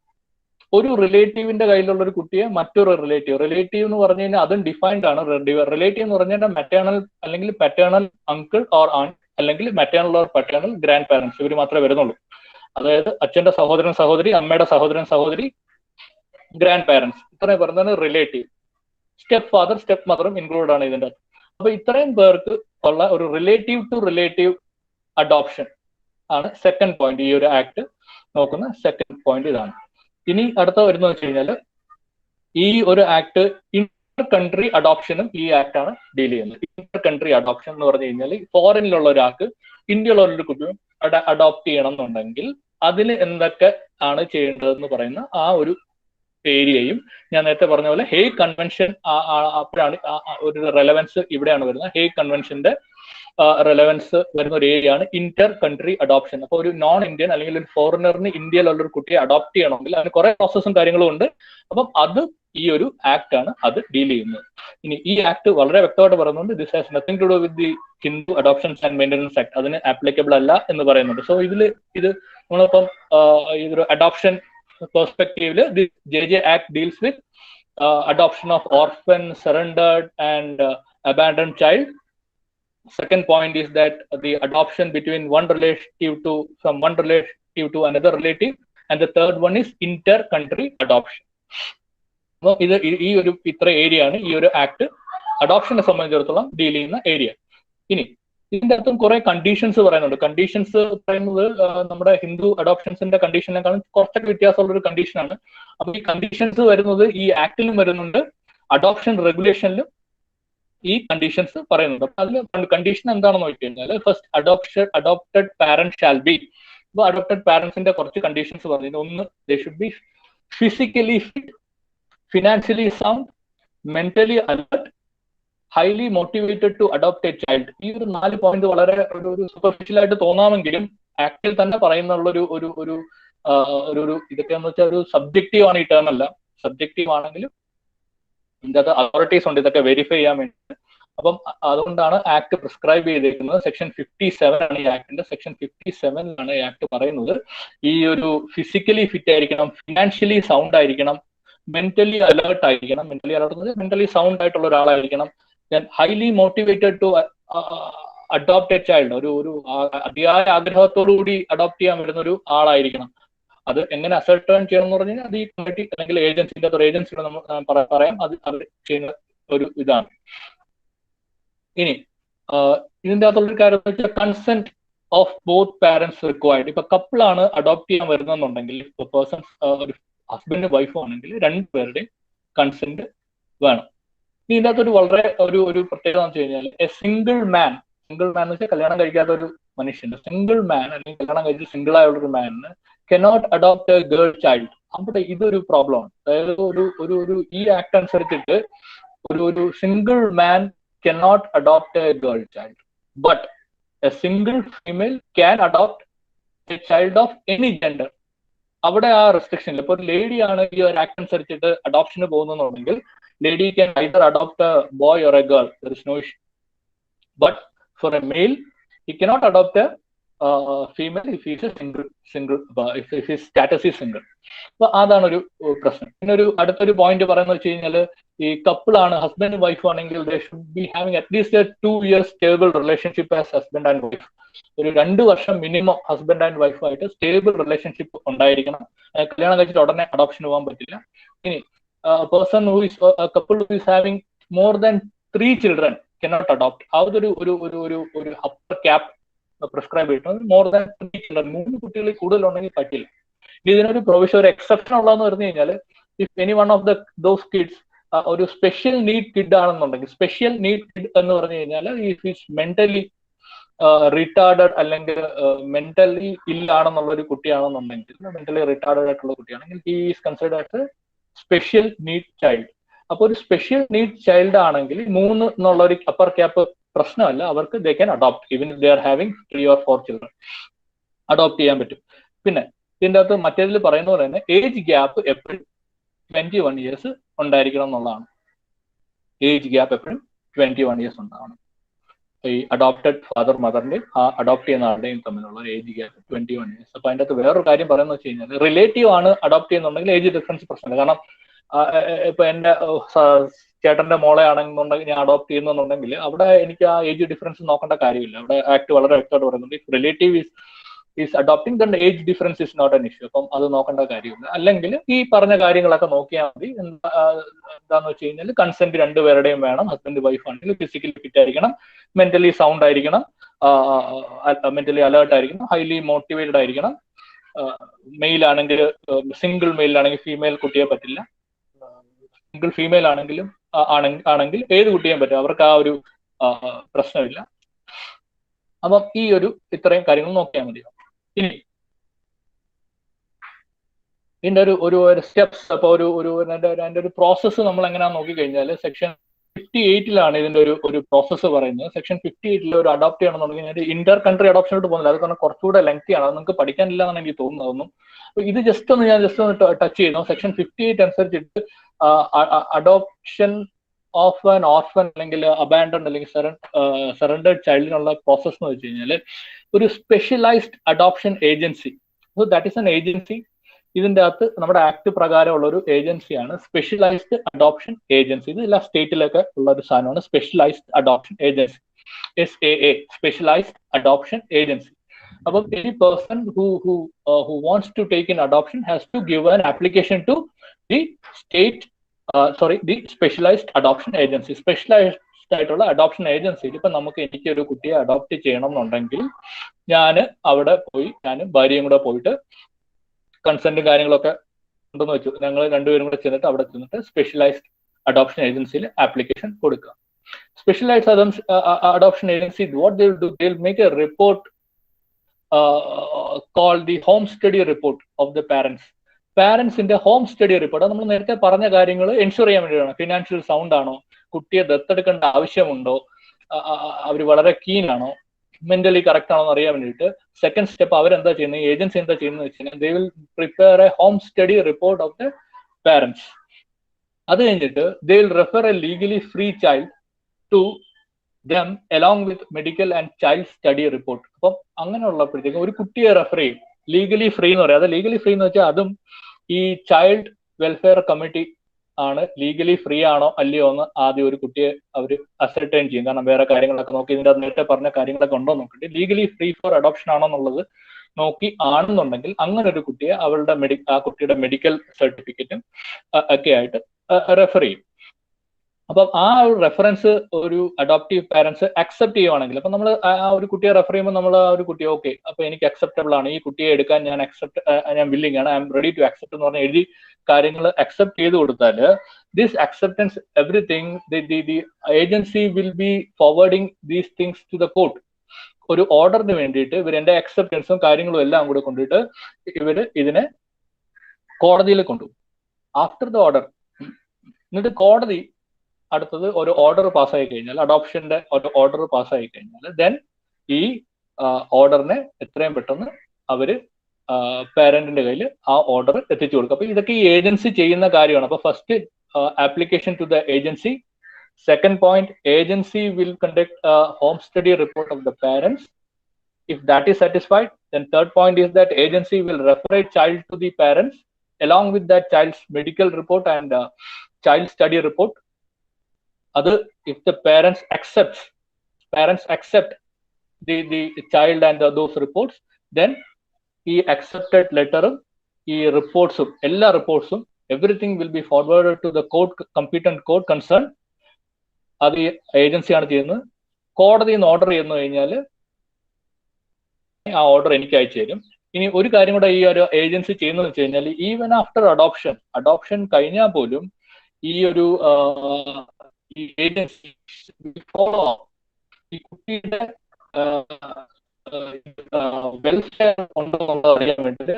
ഒരു റിലേറ്റീവിന്റെ കയ്യിലുള്ള ഒരു കുട്ടിയെ മറ്റൊരു റിലേറ്റീവ് എന്ന് പറഞ്ഞു കഴിഞ്ഞാൽ അതും ഡിഫൈൻഡ് ആണ്. റിലേറ്റീവ് എന്ന് പറഞ്ഞു കഴിഞ്ഞാൽ മെറ്റേണൽ അല്ലെങ്കിൽ പാറ്റേണൽ അങ്കിൾ ഓർ ആണ്ട് അല്ലെങ്കിൽ maternal or paternal grand parents, ഇവർ മാത്രമേ വരുന്നുള്ളൂ. അതായത് അച്ഛന്റെ സഹോദരൻ സഹോദരി, അമ്മയുടെ സഹോദരൻ സഹോദരി, ഗ്രാൻഡ് പാരന്റ്സ്, ഇത്രയും പറയുന്നതാണ് റിലേറ്റീവ്. സ്റ്റെപ്പ് ഫാദർ സ്റ്റെപ്പ് മദറും ഇൻക്ലൂഡ് ആണ് ഇതിന്റെ. അപ്പൊ ഇത്രയും പേർക്ക് ഉള്ള ഒരു റിലേറ്റീവ് ടു റിലേറ്റീവ് അഡോപ്ഷൻ ആണ് സെക്കൻഡ് പോയിന്റ്. ഈ ഒരു ആക്ട് നോക്കുന്ന സെക്കൻഡ് പോയിന്റ് ഇതാണ്. ഇനി അടുത്ത വരുന്നത് വെച്ച് കഴിഞ്ഞാൽ ഈ ഒരു ആക്ട് ഇന്റർ കൺട്രി അഡോപ്ഷനും ഈ ആക്ട് ആണ് ഡീൽ ചെയ്യുന്നത്. ഇന്റർ കൺട്രി അഡോപ്ഷൻ എന്ന് പറഞ്ഞു കഴിഞ്ഞാൽ ഫോറിനിലുള്ള ഒരാൾക്ക് ഇന്ത്യയിലുള്ള ഒരു കുട്ടിയും അഡോപ്റ്റ് ചെയ്യണം എന്നുണ്ടെങ്കിൽ അതിന് എന്തൊക്കെ ആണ് ചെയ്യേണ്ടതെന്ന് പറയുന്ന ആ ഒരു ഏരിയയും ഞാൻ നേരത്തെ പറഞ്ഞ പോലെ ഹേഗ് കൺവെൻഷൻ അപ്പോഴാണ് ഒരു റെലവൻസ് ഇവിടെയാണ് വരുന്നത്. ഹേഗ് കൺവെൻഷന്റെ റെലവൻസ് വരുന്ന ഒരു ഏരിയ ആണ് ഇന്റർ കൺട്രി അഡോപ്ഷൻ. അപ്പൊ ഒരു നോൺ ഇന്ത്യൻ അല്ലെങ്കിൽ ഒരു ഫോറിനറിന് ഇന്ത്യയിലുള്ള ഒരു കുട്ടിയെ അഡോപ്റ്റ് ചെയ്യണമെങ്കിൽ അതിന് കുറെ പ്രോസസ്സും കാര്യങ്ങളും ഉണ്ട്. അപ്പം അത് ഈ ഒരു ആക്ട് ആണ് അത് ഡീൽ ചെയ്യുന്നത്. ഇനി ഈ ആക്ട് വളരെ വ്യക്തമായിട്ട് പറയുന്നുണ്ട്, this has nothing to do with the Hindu adoptions and maintenance act, അതിന് ആപ്ലിക്കബിൾ അല്ല എന്ന് പറയുന്നുണ്ട്. സോ ഇത് നമ്മളിപ്പം ഇതൊരു അഡോപ്ഷൻ പെർസ്പെക്റ്റീവില് the JJ Act deals with adoption of orphan, surrendered and abandoned child. Second point is that the adoption between one relative to another relative, and the third one is inter-country adoption. So ഇത് ഈ ഒരു ഇത്ര area ആണ് ഈ ഒരു act അഡോപ്ഷനെ സംബന്ധിച്ചിടത്തോളം deal ചെയ്യുന്ന area. ഇനി ഇതിന്റെ അകത്തും കുറെ കണ്ടീഷൻസ് പറയുന്നുണ്ട്. കണ്ടീഷൻസ് പറയുന്നത് നമ്മുടെ ഹിന്ദു അഡോപ്ഷൻസിന്റെ കണ്ടീഷനേക്കാളും കുറച്ചൊക്കെ വ്യത്യാസമുള്ള ഒരു കണ്ടീഷനാണ്. അപ്പൊ ഈ കണ്ടീഷൻസ് വരുന്നത് ഈ ആക്ടിലും വരുന്നുണ്ട്, അഡോപ്ഷൻ റെഗുലേഷനിലും ഈ കണ്ടീഷൻസ് പറയുന്നുണ്ട്. അപ്പൊ അതിൽ കണ്ടീഷൻ എന്താണെന്ന് നോക്കി കഴിഞ്ഞാൽ first adopted parent shall be. അപ്പൊ അഡോപ്റ്റഡ് പാരന്റ്സിന്റെ കുറച്ച് കണ്ടീഷൻസ് പറഞ്ഞു. ഒന്ന്, they should be physically fit, financially sound, mentally alert, highly motivated to adopt a child. ഈ ഒരു 4 പോയിന്റ് വളരെ ഒരു സൂപ്പർഫിഷ്യൽ ആയിട്ട് തോന്നാമെങ്കിലും ആക്ടിൽ തന്നെ പറയുന്നുള്ള ഒരു ഇതൊക്കെ എന്ന് വെച്ചാൽ ഒരു സബ്ജക്റ്റീവ് ആണ്. ഈ ടേം അല്ല സബ്ജക്റ്റീവ് ആണെങ്കിലും ഇതിന്റെ അതോറിറ്റീസ് ഉണ്ട് ഇതൊക്കെ വെരിഫൈ ചെയ്യാൻ വേണ്ടി. അപ്പം അതുകൊണ്ടാണ് ആക്ട് പ്രിസ്ക്രൈബ് ചെയ്തിരിക്കുന്നത്. സെക്ഷൻ 57 ആണ് ഈ ആക്ടിന്റെ. സെക്ഷൻ 57 ഈ ആക്ട് പറയുന്നത് ഈ ഒരു ഫിസിക്കലി ഫിറ്റ് ആയിരിക്കണം, ഫിനാൻഷ്യലി സൗണ്ട് ആയിരിക്കണം, മെന്റലി അലേർട്ട് ആയിരിക്കണം. മെന്റലി അലേർട്ട് മെന്റലി സൗണ്ട് ആയിട്ടുള്ള ഒരാളായിരിക്കണം. Then highly motivated to adopt a child, ഒരു അതിയായ ആഗ്രഹത്തോടു കൂടി അഡോപ്റ്റ് ചെയ്യാൻ വരുന്ന ഒരു ആളായിരിക്കണം. അത് എങ്ങനെ അസർട്ടേൺ ചെയ്യണം എന്ന് പറഞ്ഞു കഴിഞ്ഞാൽ അത് ഈ കമ്മിറ്റി അല്ലെങ്കിൽ ഏജൻസിന്റെ ഒരു ഏജൻസിയുടെ നമ്മൾ പറയാം, അത് അവർ ചെയ്യുന്ന ഒരു ഇതാണ്. ഇനി ഇതിന്റെ അകത്തുള്ളൊരു കാര്യം എന്ന് വെച്ചാൽ consent of both parents required. ഇപ്പൊ കപ്പിളാണ് അഡോപ്റ്റ് ചെയ്യാൻ വരുന്നെന്നുണ്ടെങ്കിൽ, ഇപ്പൊ പേഴ്സൺ ഒരു ഹസ്ബൻഡും വൈഫും ആണെങ്കിൽ രണ്ടുപേരുടെയും കൺസെന്റ് വേണം. ഇതിന്റെ അകത്തൊരു വളരെ ഒരു പ്രത്യേകത എന്ന് വെച്ച് കഴിഞ്ഞാൽ സിംഗിൾ മാൻ എന്ന് വെച്ചാൽ കല്യാണം കഴിക്കാത്ത ഒരു മനുഷ്യന്റെ സിംഗിൾ മാൻ അല്ലെങ്കിൽ കല്യാണം കഴിച്ച് സിംഗിൾ ആയുള്ള ഒരു മാനിന് cannot adopt a girl child. അവിടെ ഇതൊരു പ്രോബ്ലമാണ്. അതായത് ഒരു ഈ ആക്ട് അനുസരിച്ചിട്ട് ഒരു single man cannot adopt a girl child, but a single female can adopt a child of any gender. അവിടെ ആ റെസ്ട്രിക്ഷൻ ഇല്ല. ഇപ്പൊ ഒരു ലേഡി ആണ് ഈ ഒരു ആക്ട് അനുസരിച്ചിട്ട് അഡോപ്ഷന് പോകുന്നുണ്ടെങ്കിൽ lady can either adopt a boy or a girl, there is no issue. But for a male he cannot adopt a female if he is a single if his status is single. അപ്പൊ അതാണ് ഒരു പ്രശ്നം. പിന്നെ അടുത്തൊരു point പറയുന്നത് വെച്ച് കഴിഞ്ഞാല് ഈ കപ്പിളാണ്, ഹസ്ബൻഡ് വൈഫ് ആണെങ്കിൽ they should be having at least a 2 years stable relationship as husband and wife. ഒരു 2 വർഷം മിനിമം ഹസ്ബൻഡ് ആൻഡ് വൈഫായിട്ട് സ്റ്റേബിൾ റിലേഷൻഷിപ്പ് ഉണ്ടായിരിക്കണം. കല്യാണം കഴിച്ചിട്ട് ഉടനെ അഡോപ്ഷൻ പോകാൻ പറ്റില്ല. ഇനി person who is couple who is having more than 3 children cannot adopt. ഒരു അപ്പർ ക്യാപ്പ് പ്രിസ്ക്രൈബ് ചെയ്തിട്ടുണ്ട്. മോർ ദാൻ 3 children, 3 കുട്ടികളിൽ കൂടുതലുണ്ടെങ്കിൽ പറ്റില്ല. ഇതിനൊരു പ്രൊവിഷൻ, ഒരു എക്സെപ്ഷൻ ഉള്ളതെന്ന് പറഞ്ഞു കഴിഞ്ഞാൽ if any one of those kids ഒരു സ്പെഷ്യൽ നീഡ് കിഡ് ആണെന്നുണ്ടെങ്കിൽ, സ്പെഷ്യൽ നീഡ് കിഡ് എന്ന് പറഞ്ഞു കഴിഞ്ഞാൽ ഇഫ് ഈസ് മെന്റലി റിട്ടാർഡഡ് അല്ലെങ്കിൽ മെന്റലി ഇല്ലാണെന്നുള്ള ഒരു കുട്ടിയാണെന്നുണ്ടെങ്കിൽ, മെന്റലി റിട്ടാർഡഡ് ആയിട്ടുള്ള കുട്ടിയാണെങ്കിൽ he is considered as special need child. അപ്പൊ ഒരു സ്പെഷ്യൽ നീഡ് ചൈൽഡ് ആണെങ്കിൽ 3 എന്നുള്ള ഒരു അപ്പർ ക്യാപ്പ് പ്രശ്നമല്ല, അവർക്ക് they can adopt even they are having 3 or 4 children, adopt ചെയ്യാൻ പറ്റും. പിന്നെ ഇതിൻ്റെ അകത്ത് മറ്റേതിൽ പറയുന്ന പോലെ തന്നെ ഏജ് ഗ്യാപ്പ് എപ്പോഴും 21 years ഉണ്ടായിരിക്കണം എന്നുള്ളതാണ്. ഏജ് ഗ്യാപ്പ് എപ്പോഴും 21 years ഉണ്ടാവണം. ഈ അഡോപ്റ്റഡ് ഫാദർ മദറിന്റെയും ആ അഡോപ്റ്റ് ചെയ്യുന്ന ആളുടെയും തമ്മിലുള്ള ഒരു ഏജ് ഗ്യാപ്പ് 21 years. അപ്പൊ അതിൻ്റെ അകത്ത് വേറൊരു കാര്യം പറയുന്നത് വെച്ച് കഴിഞ്ഞാൽ റിലേറ്റീവ് ആണ് അഡോപ്റ്റ് ചെയ്യുന്നുണ്ടെങ്കിൽ ഏജ് ഡിഫറൻസ് പ്രശ്നമില്ല. കാരണം ഇപ്പൊ എന്റെ ചേട്ടന്റെ മോളെ ആണെന്നുണ്ടെങ്കിൽ ഞാൻ അഡോപ്റ്റ് ചെയ്യുന്നുണ്ടെങ്കിൽ അവിടെ എനിക്ക് ആ ഏജ് ഡിഫറൻസ് നോക്കേണ്ട കാര്യമില്ല. അവിടെ ആക്ട് വളരെ വ്യക്തമായിട്ട് പറയുന്നുണ്ട് if relative is adopting then age difference is not an issue. അപ്പം അത് നോക്കേണ്ട കാര്യമില്ല. അല്ലെങ്കിൽ ഈ പറഞ്ഞ കാര്യങ്ങളൊക്കെ നോക്കിയാൽ മതി. എന്താന്ന് വെച്ച് കഴിഞ്ഞാൽ കൺസെന്റ് രണ്ടുപേരുടെയും വേണം. ഹസ്ബൻഡ് വൈഫ് ആണെങ്കിൽ ഫിസിക്കലി ഫിറ്റ് ആയിരിക്കണം, മെന്റലി സൗണ്ട് ആയിരിക്കണം, മെന്റലി അലേർട്ട് ആയിരിക്കണം, ഹൈലി മോട്ടിവേറ്റഡ് ആയിരിക്കണം. മെയിൽ ആണെങ്കിൽ സിംഗിൾ മെയിലാണെങ്കിൽ ഫീമെയിൽ കുട്ടിയെ പറ്റില്ല, സിംഗിൾ ഫീമെയിൽ ആണെങ്കിൽ ഏത് കുട്ടിയും പറ്റും, അവർക്ക് ആ ഒരു പ്രശ്നമില്ല. അപ്പം ഈ ഇത്രയും കാര്യങ്ങൾ നോക്കിയാൽ മതി. ഇനി ഇതിന്റെ ഒരു സ്റ്റെപ്സ്, അപ്പൊ അതിന്റെ ഒരു പ്രോസസ്സ് നമ്മൾ എങ്ങനെയാന്ന് നോക്കിക്കഴിഞ്ഞാൽ സെക്ഷൻ 58 ഇതിന്റെ ഒരു പ്രോസസ്സ് പറയുന്നത്. സെക്ഷൻ 58 ഒരു അഡോപ്റ്റ് ചെയ്യണമെന്നുണ്ടെങ്കിൽ ഇന്റർ കൺട്രി അഡോപ്ഷനോട്ട് പോകുന്നില്ല, അത് കാരണം കുറച്ചുകൂടെ ലെങ്തി ആണ്, അത് നിങ്ങൾക്ക് പഠിക്കാനില്ല എന്നാണ് എനിക്ക് തോന്നുന്നതൊന്നും. അപ്പൊ ഇത് ജസ്റ്റ് ഒന്ന് ടച്ച് ചെയ്യുന്നു. സെക്ഷൻ 58 അനുസരിച്ചിട്ട് അഡോപ്ഷൻ ഓഫ് ആൻ ഓർഫൻ അല്ലെങ്കിൽ അബാൻഡൺ അല്ലെങ്കിൽ സറണ്ടേഡ് ചൈൽഡിനുള്ള പ്രോസസ് എന്ന് വെച്ച് കഴിഞ്ഞാൽ ഒരു specialised adoption agency, so that is an agency. ഇതിന്റെ അകത്ത് നമ്മുടെ ആക്ട് പ്രകാരമുള്ള ഒരു ഏജൻസിയാണ് സ്പെഷ്യലൈസ്ഡ് അഡോപ്ഷൻ ഏജൻസി. ഇത് എല്ലാ സ്റ്റേറ്റിലൊക്കെ ഉള്ള ഒരു സാധനമാണ് specialised adoption agency, SAA, specialised adoption agency. അപ്പം any person who wants to take in adoption has to give an application to the the specialized adoption agency. Specialised ആയിട്ടുള്ള അഡോപ്ഷൻ ഏജൻസിയിൽ ഇപ്പൊ എനിക്കൊരു കുട്ടിയെ അഡോപ്റ്റ് ചെയ്യണം എന്നുണ്ടെങ്കിൽ ഞാൻ അവിടെ പോയി, ഞാനും ഭാര്യയും കൂടെ പോയിട്ട് കൺസെന്റും കാര്യങ്ങളൊക്കെ ഉണ്ടെന്ന് വെച്ചു, ഞങ്ങൾ രണ്ടുപേരും കൂടെ ചെന്നിട്ട് അവിടെ ചെന്നിട്ട് സ്പെഷ്യലൈസ്ഡ് അഡോപ്ഷൻ ഏജൻസിയിൽ ആപ്ലിക്കേഷൻ കൊടുക്കുക. Specialised adoption agency what they will do, they will make a report called the home study report of the പാരന്റ്സിന്റെ ഹോം സ്റ്റഡി റിപ്പോർട്ട്. നമ്മൾ നേരത്തെ പറഞ്ഞ കാര്യങ്ങൾ എൻഷുർ ചെയ്യാൻ വേണ്ടിയിട്ടാണ്. ഫിനാൻഷ്യൽ സൗണ്ട് ആണോ, കുട്ടിയെ ദത്തെടുക്കേണ്ട ആവശ്യമുണ്ടോ, അവർ വളരെ കീൻ ആണോ, മെന്റലി കറക്റ്റ് ആണോ എന്ന് അറിയാൻ വേണ്ടിയിട്ട് സെക്കൻഡ് സ്റ്റെപ്പ് അവരെന്താ ചെയ്യുന്നത്, ഏജൻസി എന്താ ചെയ്യുന്നത് വെച്ച് കഴിഞ്ഞാൽ they will prepare a home study report of the parents. അത് കഴിഞ്ഞിട്ട് they will refer a legally free child to them along with medical and child study report. അപ്പം അങ്ങനെയുള്ളപ്പോഴത്തേക്കും ഒരു കുട്ടിയെ റെഫർ ചെയ്യും. ലീഗലി ഫ്രീ എന്ന് പറയാം. അത് ലീഗലി ഫ്രീ എന്ന് വെച്ചാൽ അതും ഈ ചൈൽഡ് വെൽഫെയർ കമ്മിറ്റി ആണ് ലീഗലി ഫ്രീ ആണോ അല്ലയോ എന്ന് ആദ്യം ഒരു കുട്ടിയെ അവർ അസർട്ടൈൻ ചെയ്യും. കാരണം വേറെ കാര്യങ്ങളൊക്കെ നോക്കി ഇതിന്റെ നേരത്തെ പറഞ്ഞ കാര്യങ്ങളൊക്കെ ഉണ്ടോ നോക്കിയിട്ട് ലീഗലി ഫ്രീ ഫോർ അഡോപ്ഷൻ ആണോ എന്നുള്ളത് നോക്കി ആണെന്നുണ്ടെങ്കിൽ അങ്ങനെ ഒരു കുട്ടിയെ അവളുടെ ആ കുട്ടിയുടെ മെഡിക്കൽ സർട്ടിഫിക്കറ്റും ഒക്കെ ആയിട്ട് റെഫർ ചെയ്യും. അപ്പം ആ ഒരു റെഫറൻസ് ഒരു അഡോപ്റ്റീവ് പാരന്റ്സ് അക്സെപ്റ്റ് ചെയ്യുവാണെങ്കിൽ, അപ്പൊ നമ്മൾ ആ ഒരു കുട്ടിയെ റെഫർ ചെയ്യുമ്പോൾ നമ്മൾ ആ ഒരു കുട്ടിയെ ഓക്കെ അപ്പൊ എനിക്ക് അക്സെപ്റ്റബിൾ ആണ്, ഈ കുട്ടിയെ എടുക്കാൻ ഞാൻ വില്ലിങ് ആണ്, I am ready to accept എന്ന് പറഞ്ഞ എഴുതി കാര്യങ്ങൾ അക്സെപ്റ്റ് ചെയ്ത് കൊടുത്താൽ this acceptance everything the agency will be forwarding these things to the court. ഒരു ഓർഡറിന് വേണ്ടിയിട്ട് ഇവർ എന്റെ അക്സെപ്റ്റൻസും കാര്യങ്ങളും എല്ലാം കൂടെ കൊണ്ടിട്ട് ഇവര് ഇതിനെ കോടതിയിൽ കൊണ്ടുപോകും. ആഫ്റ്റർ ദ ഓർഡർ, എന്നിട്ട് കോടതി അടുത്തത് ഒരു ഓർഡർ പാസ്സായി കഴിഞ്ഞാൽ, അഡോപ്ഷന്റെ ഒരു ഓർഡർ പാസ്സായി കഴിഞ്ഞാൽ ദെൻ ഈ ഓർഡറിനെ എത്രയും പെട്ടെന്ന് അവര് പാരന്റിന്റെ കയ്യിൽ ആ ഓർഡർ എത്തിച്ചു കൊടുക്കും. അപ്പൊ ഇതൊക്കെ ഈ ഏജൻസി ചെയ്യുന്ന കാര്യമാണ്. അപ്പൊ first application to the agency. Second point, agency will conduct a home study report of the parents. If that is satisfied, then third point is that agency will refer a child to the parents along with that child's medical report and child study report. Other, if the parents accept the child and those reports, then he accepted letter, he reports, all reports, everything will be forwarded to the court, competent court concerned. അത് ഏജൻസിയാണ് ചെയ്യുന്നത്. കോടതിയിൽ നിന്ന് order ചെയ്യുന്നു കഴിഞ്ഞാൽ ആ order എനിക്ക് അയച്ചു തരും. ഇനി ഒരു കാര്യം കൂടെ ഈ ഒരു ഏജൻസി ചെയ്യുന്നത് വെച്ച് കഴിഞ്ഞാൽ ഈവൻ ആഫ്റ്റർ അഡോപ്ഷൻ കഴിഞ്ഞാൽ പോലും ഈ ഒരു ഈ ഏജൻസി ഫോളോ ഈ കുട്ടിയുടെ വെൽഫെയർ ഉണ്ടോ എന്നുള്ളത് അറിയാൻ വേണ്ടിയിട്ട്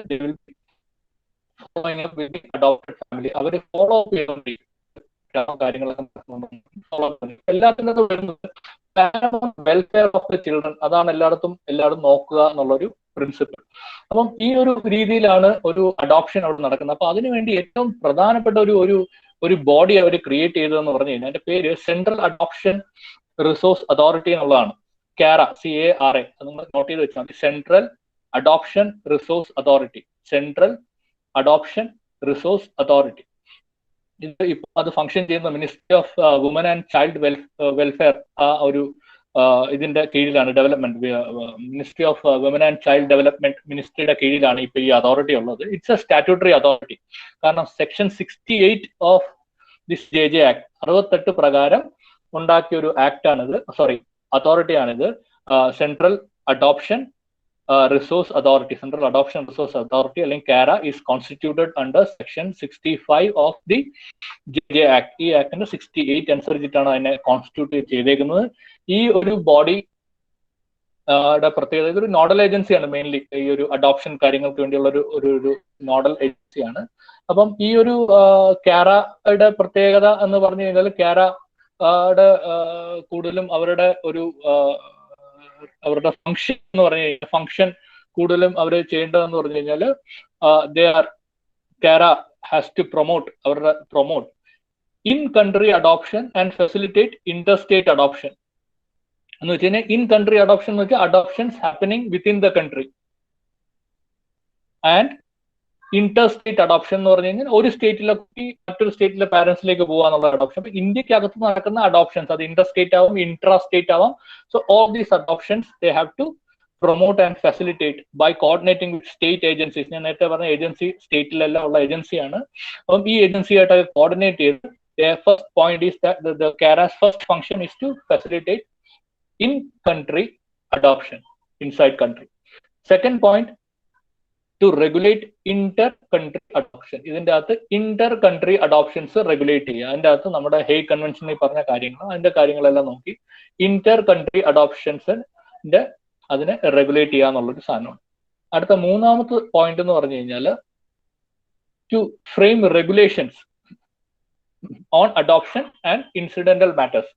അഡോപ്റ്റഡ് ഫാമിലി അവർ ഫോളോ അപ്പ് ചെയ്തുകൊണ്ടിരിക്കും. കാര്യങ്ങളൊക്കെ എല്ലാത്തിനും വരുന്നത് വെൽഫെയർ ഓഫ് ദ ചിൽഡ്രൻ, അതാണ് എല്ലായിടും നോക്കുക എന്നുള്ളൊരു പ്രിൻസിപ്പിൾ. അപ്പം ഈ ഒരു രീതിയിലാണ് ഒരു അഡോപ്ഷൻ അവിടെ നടക്കുന്നത്. അപ്പൊ അതിനുവേണ്ടി ഏറ്റവും പ്രധാനപ്പെട്ട ഒരു ബോഡി അവർ ക്രിയേറ്റ് ചെയ്തതെന്ന് പറഞ്ഞു കഴിഞ്ഞാൽ അതിന്റെ പേര് സെൻട്രൽ അഡോപ്ഷൻ റിസോഴ്സ് അതോറിറ്റി എന്നുള്ളതാണ്. CARA, CARA, അത് നിങ്ങൾ നോട്ട് ചെയ്ത് വെച്ചാൽ മതി. Central adoption resource authority, central adoption resource authority. ഇത് ഇപ്പൊ അത് ഫംഗ്ഷൻ ചെയ്യുന്ന ministry of woman and child welfare ആ ഒരു ഇതിന്റെ കീഴിലാണ്. Development ministry of woman and child development മിനിസ്ട്രിയുടെ കീഴിലാണ് ഇപ്പൊ ഈ അതോറിറ്റി ഉള്ളത്. It's a statutory authority. കാരണം section 68 of this JJ act 68 പ്രകാരം ഉണ്ടാക്കിയ ഒരു ആക്ട് ആണിത്, അതോറിറ്റി ആണിത്. Central adoption resource authority, central adoption resource authority അല്ലെങ്കിൽ CARA is constituted under section 65 of the JJ Act. ഈ ആക്ടിന്റെ 68 അനുസരിച്ചിട്ടാണ് അതിനെ കോൺസ്റ്റിറ്റ്യൂട്ട് ചെയ്തേക്കുന്നത്. ഈ ഒരു ബോഡി പ്രത്യേകത ഇതൊരു നോഡൽ ഏജൻസിയാണ്. മെയിൻലി ഈ ഒരു അഡോപ്ഷൻ കാര്യങ്ങൾക്ക് വേണ്ടിയുള്ള ഒരു നോഡൽ ഏജൻസിയാണ്. അപ്പം ഈ ഒരു CARAയുടെ പ്രത്യേകത എന്ന് പറഞ്ഞു കഴിഞ്ഞാൽ CARAയുടെ കൂടുതലും അവരുടെ ഫംഗ്ഷൻ എന്ന് പറഞ്ഞു കഴിഞ്ഞാൽ ഫംഗ്ഷൻ കൂടുതലും അവർ ചെയ്യേണ്ടതെന്ന് പറഞ്ഞു കഴിഞ്ഞാൽ CARA has to promote in country adoption and facilitate interstate adoption എന്ന് വെച്ച് കഴിഞ്ഞാൽ ഇൻ കൺട്രി അഡോപ്ഷൻ എന്ന് വെച്ചാൽ adoptions happening within the country and interstate adoption എന്ന് പറഞ്ഞു കഴിഞ്ഞാൽ ഒരു സ്റ്റേറ്റിലെ കുട്ടി മറ്റൊരു സ്റ്റേറ്റിലെ പാരന്റ്സിലേക്ക് പോകാന്നുള്ള അഡോപ്ഷൻ. അപ്പൊ ഇന്ത്യക്കകത്ത് നടക്കുന്ന അഡോപ്ഷൻസ് അത് ഇന്റർസ്റ്റേറ്റ് ആവും, ഇൻട്രാ സ്റ്റേറ്റ് ആവാം. So all these adoptions they have to promote and facilitate by coordinating with state agencies. ഞാൻ നേരത്തെ പറഞ്ഞ ഏജൻസി സ്റ്റേറ്റിലെല്ലാം ഉള്ള ഏജൻസിയാണ്. അപ്പം ഈ ഏജൻസിയായിട്ട് കോർഡിനേറ്റ് ചെയ്ത് first point is that CARA's first function is to facilitate in country adoption inside country. Second point, to regulate inter country adoption. ഇതിന്റെ അകത്ത് ഇന്റർ കൺട്രി അഡോപ്ഷൻസ് റെഗുലേറ്റ് ചെയ്യുക. അതിന്റെ അകത്ത് നമ്മുടെ ഹേഗ് കൺവെൻഷനിൽ പറഞ്ഞ കാര്യങ്ങൾ അതിന്റെ കാര്യങ്ങളെല്ലാം നോക്കി ഇന്റർ കൺട്രി അഡോപ്ഷൻസിന്റെ അതിനെ റെഗുലേറ്റ് ചെയ്യുക എന്നുള്ളൊരു സാധനമാണ്. അടുത്ത മൂന്നാമത്തെ പോയിന്റ് എന്ന് പറഞ്ഞു കഴിഞ്ഞാൽ to frame regulations on adoption and incidental matters.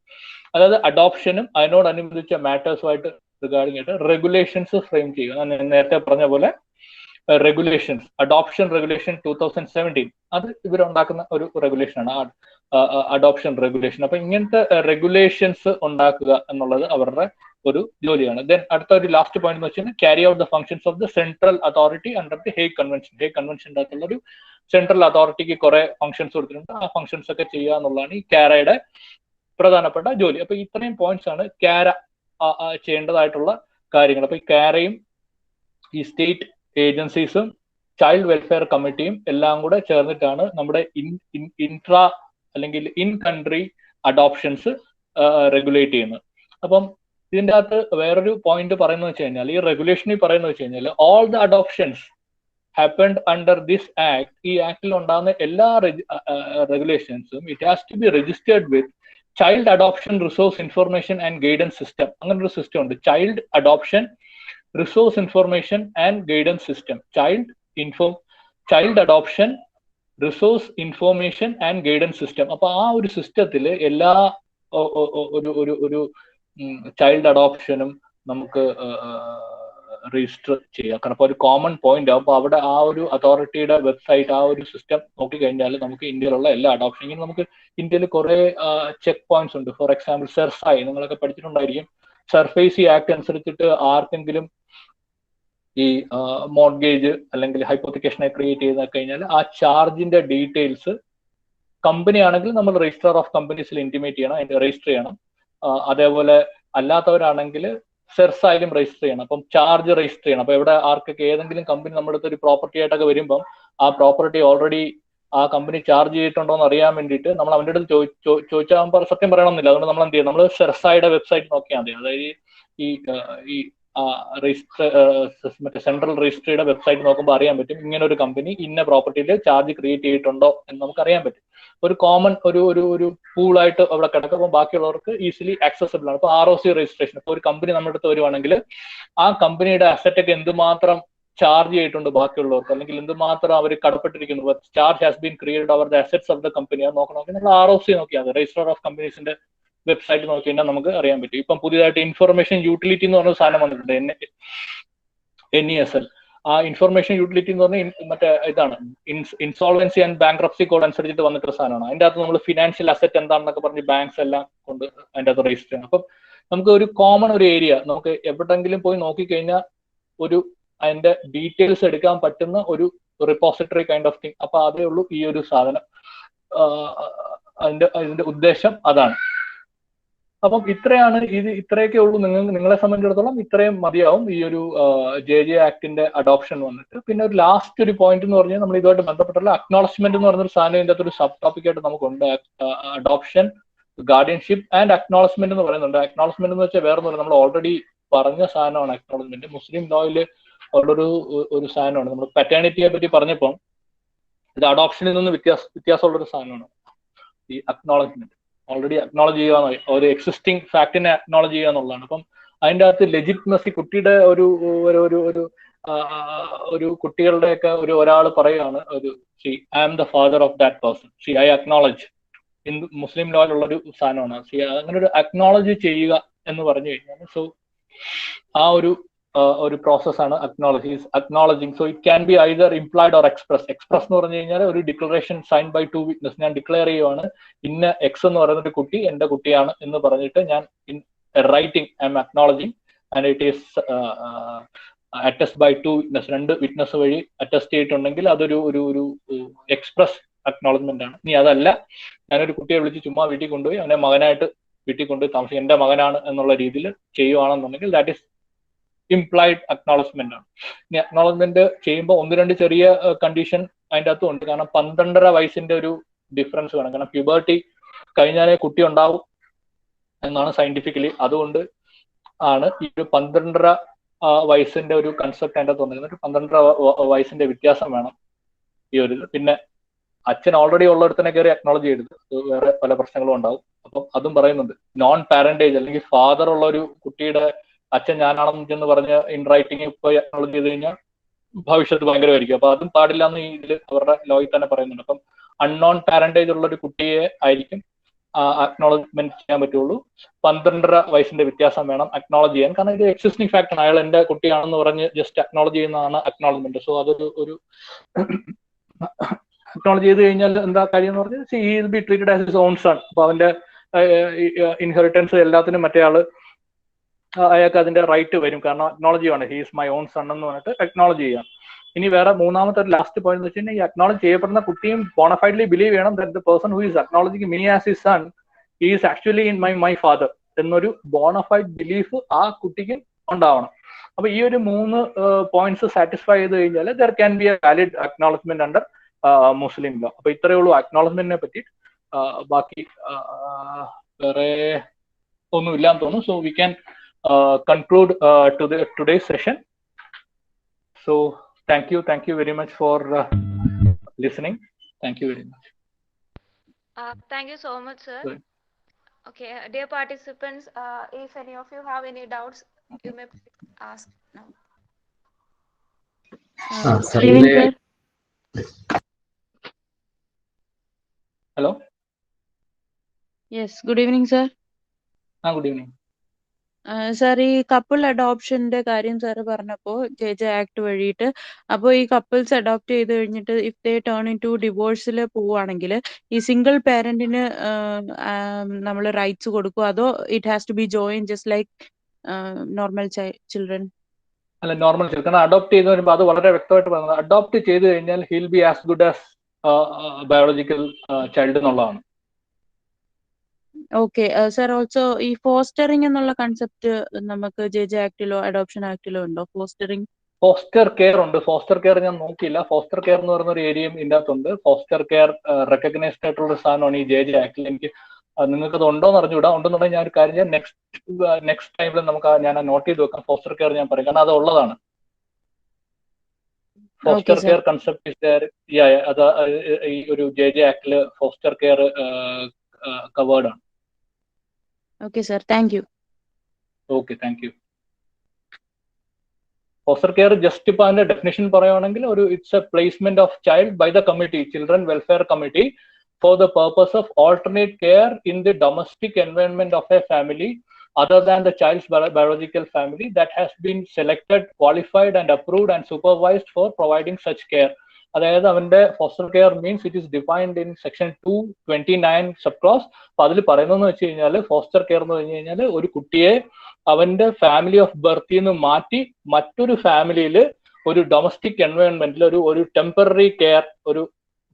അതായത് അഡോപ്ഷനും അതിനോടനുബന്ധിച്ച മാറ്റേഴ്സുമായിട്ട് റിഗാർഡിംഗ് ആയിട്ട് റെഗുലേഷൻസ് ഫ്രെയിം ചെയ്യുക. ഞാൻ നേരത്തെ പറഞ്ഞ പോലെ റെഗുലേഷൻസ്, അഡോപ്ഷൻ റെഗുലേഷൻ 2017 അത് ഇവരുണ്ടാക്കുന്ന ഒരു റെഗുലേഷൻ ആണ്. Adoption regulation. അപ്പൊ ഇങ്ങനത്തെ റെഗുലേഷൻസ് ഉണ്ടാക്കുക എന്നുള്ളത് അവരുടെ ഒരു ജോലിയാണ്. ദെൻ അടുത്ത ഒരു ലാസ്റ്റ് പോയിന്റ് എന്ന് വെച്ചാൽ carry out the functions of the central authority under the Hague convention. Hague കൺവെൻഷൻ്റെ അകത്തുള്ള ഒരു സെൻട്രൽ അതോറിറ്റിക്ക് കുറെ ഫംഗ്ഷൻസ് കൊടുത്തിട്ടുണ്ട്. ആ ഫംഗ്ഷൻസ് ഒക്കെ ചെയ്യുക എന്നുള്ളതാണ് ഈ കാരയുടെ പ്രധാനപ്പെട്ട ജോലി. അപ്പൊ ഇത്രയും പോയിന്റ്സ് ആണ് കാര ചെയ്യേണ്ടതായിട്ടുള്ള കാര്യങ്ങൾ. അപ്പൊ ഈ കാരയും ഈ സ്റ്റേറ്റ് ഏജൻസീസും ചൈൽഡ് വെൽഫെയർ കമ്മിറ്റിയും എല്ലാം കൂടെ ചേർന്നിട്ടാണ് നമ്മുടെ ഇൻട്രാ അല്ലെങ്കിൽ ഇൻ കൺട്രി അഡോപ്ഷൻസ് റെഗുലേറ്റ് ചെയ്യുന്നത്. അപ്പം ഇതിൻ്റെ അകത്ത് വേറൊരു പോയിന്റ് പറയുന്നത് വെച്ച് കഴിഞ്ഞാൽ, ഈ റെഗുലേഷനിൽ പറയുന്നത് വെച്ച് കഴിഞ്ഞാൽ all the adoptions happened under this act, ഈ ആക്ടിൽ ഉണ്ടാകുന്ന എല്ലാ റെഗുലേഷൻസും it has to be registered with child adoption resource information and guidance system. അങ്ങനെ ഒരു സിസ്റ്റം ഉണ്ട്, child adoption resource information and guidance system. Child adoption resource information and guidance system. അപ്പൊ ആ ഒരു സിസ്റ്റത്തിൽ എല്ലാ ഒരു ചൈൽഡ് അഡോപ്ഷനും നമുക്ക് രജിസ്റ്റർ ചെയ്യാം. കാരണം ഇപ്പോൾ ഒരു കോമൺ പോയിന്റ് ആകുമ്പോൾ അവിടെ ആ ഒരു അതോറിറ്റിയുടെ വെബ്സൈറ്റ്, ആ ഒരു സിസ്റ്റം നോക്കിക്കഴിഞ്ഞാൽ നമുക്ക് ഇന്ത്യയിലുള്ള എല്ലാ അഡോപ്ഷനും, നമുക്ക് ഇന്ത്യയിൽ കുറെ ചെക്ക് പോയിന്റ്സ് ഉണ്ട്. ഫോർ എക്സാമ്പിൾ സെർസായി, നിങ്ങളൊക്കെ പഠിച്ചിട്ടുണ്ടായിരിക്കും. സർഫേസി ആക്ട് അനുസരിച്ചിട്ട് ആർക്കെങ്കിലും ഈ മോർഗേജ് അല്ലെങ്കിൽ ഹൈപ്പോത്തിക്കേഷനെ ക്രിയേറ്റ് ചെയ്ത് കഴിഞ്ഞാൽ ആ ചാർജിന്റെ ഡീറ്റെയിൽസ് കമ്പനി ആണെങ്കിൽ നമ്മൾ രജിസ്റ്റർ ഓഫ് കമ്പനീസിൽ ഇന്റിമേറ്റ് ചെയ്യണം, അതിന്റെ രജിസ്റ്റർ ചെയ്യണം. അതേപോലെ അല്ലാത്തവരാണെങ്കിൽ സെർസായാലും രജിസ്റ്റർ ചെയ്യണം. അപ്പം ചാർജ് രജിസ്റ്റർ ചെയ്യണം. അപ്പൊ ഇവിടെ ആർക്കൊക്കെ ഏതെങ്കിലും കമ്പനി നമ്മുടെ അടുത്ത് ഒരു പ്രോപ്പർട്ടി ആയിട്ടൊക്കെ വരുമ്പം ആ പ്രോപ്പർട്ടി ഓൾറെഡി ആ കമ്പനി ചാർജ് ചെയ്തിട്ടുണ്ടോ എന്ന് അറിയാൻ വേണ്ടിയിട്ട് നമ്മൾ അവൻ്റെ അടുത്ത് ചോദിച്ചാൽ സത്യം പറയണമെന്നില്ല. അതുകൊണ്ട് നമ്മൾ എന്ത് ചെയ്യും, നമ്മൾ സെർസായുടെ വെബ്സൈറ്റ് നോക്കിയാൽ മതി. അതായത് ഈ മറ്റേ സെൻട്രൽ രജിസ്ട്രിയുടെ വെബ്സൈറ്റ് നോക്കുമ്പോൾ അറിയാൻ പറ്റും ഇങ്ങനെ ഒരു കമ്പനി ഇന്ന പ്രോപ്പർട്ടിയിൽ ചാർജ് ക്രിയേറ്റ് ചെയ്തിട്ടുണ്ടോ എന്ന് നമുക്ക് അറിയാൻ പറ്റും. ഒരു കോമൺ ഒരു പൂളായിട്ട് അവിടെ കിടക്കുമ്പോൾ ബാക്കിയുള്ളവർക്ക് ഈസിലി ആക്സസിബിൾ ആണ്. ഇപ്പൊ ROC രജിസ്ട്രേഷൻ, ഇപ്പോൾ ഒരു കമ്പനി നമ്മുടെ അടുത്ത് വരുവാണെങ്കിൽ ആ കമ്പനിയുടെ അസറ്റ് ഒക്കെ എന്തുമാത്രം ചാർജ് ചെയ്തിട്ടുണ്ട് ബാക്കിയുള്ളവർക്ക്, അല്ലെങ്കിൽ എന്തുമാത്രം അവർ കടപ്പെട്ടിരിക്കുന്നു, charge has been created over the assets of the company, അത് നോക്കണമെങ്കിൽ നമ്മൾ ROC നോക്കിയാൽ മതി. രജിസ്റ്റർ ഓഫ് കമ്പനീസിന്റെ വെബ്സൈറ്റ് നോക്കി കഴിഞ്ഞാൽ നമുക്ക് അറിയാൻ പറ്റും. ഇപ്പം പുതിയതായിട്ട് ഇൻഫർമേഷൻ യൂട്ടിലിറ്റി എന്ന് പറഞ്ഞ സാധനം വന്നിട്ടുണ്ട്, NESL. ആ ഇൻഫർമേഷൻ യൂട്ടിലിറ്റി എന്ന് പറഞ്ഞാൽ മറ്റേ ഇതാണ്, ഇൻസോൾവൻസി ആൻഡ് ബാങ്ക്രപ്സി കോഡ് അനുസരിച്ചിട്ട് വന്നിട്ടൊരു സാധനമാണ്. അതിൻ്റെ അകത്ത് നമ്മൾ ഫിനാൻഷ്യൽ അസറ്റ് എന്താണെന്നൊക്കെ പറഞ്ഞ് ബാങ്ക്സ് എല്ലാം കൊണ്ട് അതിൻ്റെ അകത്ത് രജിസ്റ്റർ ചെയ്യണം. അപ്പം നമുക്ക് ഒരു കോമൺ ഒരു ഏരിയ, നമുക്ക് എവിടെങ്കിലും പോയി നോക്കിക്കഴിഞ്ഞാൽ ഒരു അതിന്റെ ഡീറ്റെയിൽസ് എടുക്കാൻ പറ്റുന്ന ഒരു റിപ്പോസിറ്ററി കൈൻഡ് ഓഫ് തിങ്. അപ്പൊ അതേ ഉള്ളൂ ഈ ഒരു സാധനം. അതിന്റെ ഉദ്ദേശം അതാണ്. അപ്പം ഇത്രയാണ് ഇത്രയൊക്കെ ഉള്ളൂ. നിങ്ങളെ സംബന്ധിച്ചിടത്തോളം ഇത്രയും മതിയാവും ഈ ഒരു JJ ആക്ടിന്റെ അഡോപ്ഷൻ വന്നിട്ട്. പിന്നെ ഒരു ലാസ്റ്റ് ഒരു പോയിന്റ് എന്ന് പറഞ്ഞാൽ നമ്മൾ ഇതുമായിട്ട് ബന്ധപ്പെട്ടുള്ള അക്നോളജ്മെന്റ് എന്ന് പറഞ്ഞൊരു സാധനം ഇതിന്റെ അകത്തൊരു സബ് ടോപ്പിക് ആയിട്ട് നമുക്കുണ്ട്. അഡോപ്ഷൻ, ഗാർഡിയൻഷിപ്പ് ആൻഡ് അക്നോളജ്മെന്റ് എന്ന് പറയുന്നുണ്ട്. അക്നോളജ്മെന്റ് എന്ന് വെച്ചാൽ വേറെ ഒന്നുമില്ല, നമ്മൾ ഓൾറെഡി പറഞ്ഞ സാധനമാണ് അക്നോളജ്മെന്റ്. മുസ്ലിം ലോയിൽ ഒരു സാധനമാണ്. നമ്മൾ പാറ്റേണിറ്റിയെ പറ്റി പറഞ്ഞപ്പോൾ ഇത് അഡോപ്ഷനിൽ നിന്ന് വ്യത്യാസമുള്ളൊരു സാധനമാണ് ഈ അക്നോളജ്മെന്റ്. ഓൾറെഡി അക്നോളജ് ചെയ്യുക, ഒരു എക്സിസ്റ്റിംഗ് ഫാക്ടിനെ അക്നോളജ് ചെയ്യുക എന്നുള്ളതാണ്. അപ്പം അതിൻ്റെ അകത്ത് ലെജിറ്റ്മസി, കുട്ടിയുടെ ഒരു കുട്ടികളുടെയൊക്കെ ഒരാൾ പറയുകയാണ്, I am the father of that person, I acknowledge. Muslim ലോയിലുള്ള ഒരു സാധനമാണ്. അങ്ങനെ ഒരു അക്നോളജ് ചെയ്യുക എന്ന് പറഞ്ഞു കഴിഞ്ഞാൽ, സോ ആ ഒരു പ്രോസസ്സാണ് acknowledge, acknowledging. So it can be either implied or express. Express എന്ന് പറഞ്ഞു കഴിഞ്ഞാൽ ഒരു ഡിക്ലറേഷൻ സൈൻ ബൈ 2 വിറ്റ്നസ്. ഞാൻ ഡിക്ലെയർ ചെയ്യുവാണ് ഇന്ന X എന്ന് പറയുന്ന ഒരു കുട്ടി എന്റെ കുട്ടിയാണ് എന്ന് പറഞ്ഞിട്ട് ഞാൻ in writing I am acknowledging and it is attest by 2 witness. 2 witness വഴി അറ്റസ്റ്റ് ചെയ്തിട്ടുണ്ടെങ്കിൽ അതൊരു എക്സ്പ്രസ് അക്നോളജ്മെന്റ് ആണ്. ഇനി അതല്ല, ഞാനൊരു കുട്ടിയെ വിളിച്ച് ചുമ്മാ വീട്ടിൽ കൊണ്ടുപോയി അവനെ മകനായിട്ട് വീട്ടിൽ കൊണ്ടുപോയി താമസിക്കും, എന്റെ മകനാണ് എന്നുള്ള രീതിയിൽ ചെയ്യുവാണെന്നുണ്ടെങ്കിൽ ദാറ്റ് ഈസ് ഇംപ്ലൈഡ് അക്നോളജ്മെന്റ് ആണ്. ഇനി അക്നോളജ്മെന്റ് ചെയ്യുമ്പോൾ 1-2 ചെറിയ കണ്ടീഷൻ അതിൻ്റെ അകത്തും ഉണ്ട്. കാരണം 12.5 വയസ്സിന്റെ ഒരു ഡിഫറൻസ് വേണം. കാരണം പ്യൂബർട്ടി കഴിഞ്ഞാലേ കുട്ടി ഉണ്ടാവും എന്നാണ് സയന്റിഫിക്കലി. അതുകൊണ്ട് ആണ് ഈ ഒരു 12.5 വയസ്സിന്റെ ഒരു കൺസെപ്റ്റ് അതിൻ്റെ അകത്ത് വന്നിരുന്നത്. 12.5 വയസ്സിന്റെ വ്യത്യാസം വേണം ഈ ഒരു. പിന്നെ അച്ഛൻ ഓൾറെഡി ഉള്ളിടത്തിനെ കയറി അക്നോളജ് ചെയ്തത്, വേറെ പല പ്രശ്നങ്ങളും ഉണ്ടാവും. അപ്പം അതും പറയുന്നുണ്ട്. നോൺ പാരന്റേജ് അല്ലെങ്കിൽ ഫാദർ ഉള്ള ഒരു കുട്ടിയുടെ അച്ഛൻ ഞാനാണെന്ന് പറഞ്ഞ് ഇൻ റൈറ്റിംഗ് ഇപ്പൊ അക്നോളജ് ചെയ്ത് കഴിഞ്ഞാൽ ഭവിഷ്യത്ത് ഭയങ്കരമായിരിക്കും. അപ്പൊ അതും പാടില്ല എന്ന് ഇതിൽ അവരുടെ ലോയിൽ തന്നെ പറയുന്നുണ്ട്. അപ്പം അൺനോൺ പാരന്റേജ് ഉള്ള ഒരു കുട്ടിയെ ആയിരിക്കും അക്നോളജ്മെന്റ് ചെയ്യാൻ പറ്റുള്ളൂ. 12.5 വയസ്സിന്റെ വ്യത്യാസം വേണം അക്നോളജ് ചെയ്യാൻ. കാരണം ഇത് എക്സിസ്റ്റിംഗ് ഫാക്ട് ആണ്, അയാൾ എന്റെ കുട്ടിയാണെന്ന് പറഞ്ഞ് ജസ്റ്റ് അക്നോളജ് ചെയ്യുന്നതാണ് അക്നോളജ്മെന്റ്. സോ അതൊരു അക്നോളജ് ചെയ്ത് കഴിഞ്ഞാൽ എന്താ കാര്യം എന്ന് പറഞ്ഞാൽ he will be treated as his own sun. അപ്പൊ അവന്റെ ഇൻഹെറിറ്റൻസ് എല്ലാത്തിനും മറ്റേ ആള് അയാൾക്ക് അതിന്റെ റൈറ്റ് വരും, കാരണം അക്നോളജി ആണ്, ഹീസ് മൈ ഓൺ സൺ എന്ന് പറഞ്ഞിട്ട് അക്നോളജ് ചെയ്യാം. ഇനി വേറെ മൂന്നാമത്തെ ഒരു ലാസ്റ്റ് പോയിന്റ് എന്ന് വെച്ച് കഴിഞ്ഞാൽ ഈ അക്നോളജ് ചെയ്യപ്പെടുന്ന കുട്ടിയും ബോണഫൈഡ്ലി ബിലീവ് ചെയ്യണം that the person who is acknowledging me as his son is actually in my father എന്നൊരു ബോണഫൈഡ് ബിലീഫ് ആ കുട്ടിക്ക് ഉണ്ടാവണം. അപ്പൊ ഈ ഒരു 3 പോയിന്റ്സ് സാറ്റിസ്ഫൈ ചെയ്ത് കഴിഞ്ഞാൽ there can be A valid acknowledgement under Muslim law. അപ്പൊ ഇത്രയേ ഉള്ളൂ അക്നോളജ്മെന്റിനെ പറ്റി. ബാക്കി വേറെ ഒന്നും ഇല്ലാന്ന് തോന്നുന്നു. So we can conclude today's session. So thank you very much for listening. Thank you very much. Thank you so much, sir. Good. Okay, dear participants, if any of you have any doubts, you may ask now. Sir. Hello. Yes, good evening, sir. Good evening. Sir, ഈ couple അഡോപ്ഷന്റെ കാര്യം sir പറഞ്ഞപ്പോൾ JJ act വഴിയിട്ട്, അപ്പോൾ ഈ couples adopt ചെയ്ത് കഴിഞ്ഞിട്ട് if they turn in to ഡിവോഴ്സിൽ പോവുകയാണെങ്കിൽ ഈ സിംഗിൾ പേരന്റിന് നമ്മൾ റൈറ്റ്സ് കൊടുക്കും, അതോ it has to be join just like normal children? അല്ല, നോർമൽ ചിൽഡ്രൻ. കാരണം അഡോപ്റ്റ് ചെയ്ത് വരുമ്പോൾ അത് വളരെ വ്യക്തമായിട്ട് പറയുന്നത്, അഡോപ്റ്റ് ചെയ്ത് കഴിഞ്ഞാൽ he'll be as good as biological child എന്നുള്ളതാണ്. ഓക്കെ സർ, ഓൾസോ ഈ ഫോസ്റ്ററിംഗ് എന്നുള്ള കൺസെപ്റ്റ് നമുക്ക് JJ ആക്ടിലോ അഡോപ്ഷൻ ആക്ടിലോ ഉണ്ടോ? ഫോസ്റ്റർ കെയർ ഉണ്ട്. ഫോസ്റ്റർ കെയർ ഞാൻ നോക്കിയില്ല. ഫോസ്റ്റർ കെയർ എന്ന് പറയുന്ന ഒരു ഏരിയയും ഇതിൻ്റെ അകത്തുണ്ട്. ഫോസ്റ്റർ കെയർ റെക്കഗ്നൈസ്ഡ് ആയിട്ടുള്ള ഒരു സാധനമാണ് ഈ JJ ആക്ടിൽ. എനിക്ക് നിങ്ങൾക്ക് അത് ഉണ്ടോ എന്ന് അറിഞ്ഞുകൂടാ. ഉണ്ടെന്നുണ്ടെങ്കിൽ ഞാൻ ഒരു കാര്യം ചെയ്യാം, നെക്സ്റ്റ് ടൈമിൽ നമുക്ക് ഞാൻ നോട്ട് ചെയ്ത് വെക്കാം. ഫോസ്റ്റർ കെയർ ഞാൻ പറയും, കാരണം അത് ഉള്ളതാണ്. ഫോസ്റ്റർ കെയർ കൺസെപ്റ്റ് അത് ഈ ഒരു JJ ആക്ടില് ഫോസ്റ്റർ കെയർ കവേർഡ് ആണ്. Okay sir, thank you. Okay, thank you. Foster care just ഇപ്പൊ അതിന്റെ ഡെഫിനേഷൻ പറയുകയാണെങ്കിൽ it's a placement of child by the committee, children welfare committee, for the purpose of alternate care in the domestic environment of a family other than the child's biological family that has been selected, qualified and approved and supervised for providing such care. അതായത് അവന്റെ foster care means it is defined in section 229 sub close. അപ്പൊ അതിൽ പറയുന്നതെന്ന് വെച്ച് കഴിഞ്ഞാൽ foster care എന്ന് പറഞ്ഞു കഴിഞ്ഞാൽ ഒരു കുട്ടിയെ അവന്റെ ഫാമിലി ഓഫ് ബർത്തിൽ നിന്ന് മാറ്റി മറ്റൊരു ഫാമിലിയിൽ ഒരു ഡൊമസ്റ്റിക് എൻവയോൺമെന്റിൽ ഒരു ടെമ്പററി കെയർ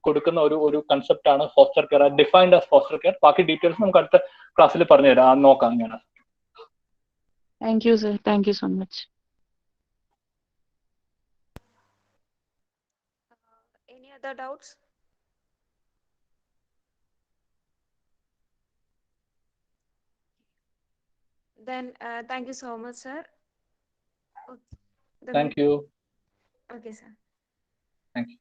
കൊടുക്കുന്ന ഒരു കൺസെപ്റ്റ് ആണ് foster care, defined as foster care. ബാക്കി ഡീറ്റെയിൽസ് നമുക്ക് അടുത്ത ക്ലാസ്സിൽ പറഞ്ഞു തരാം, നോക്കാം. അങ്ങനെ. Thank you, sir. Thank you so much. Any other doubts? Then thank you so much, sir. Thank you. Okay, sir. Thank you.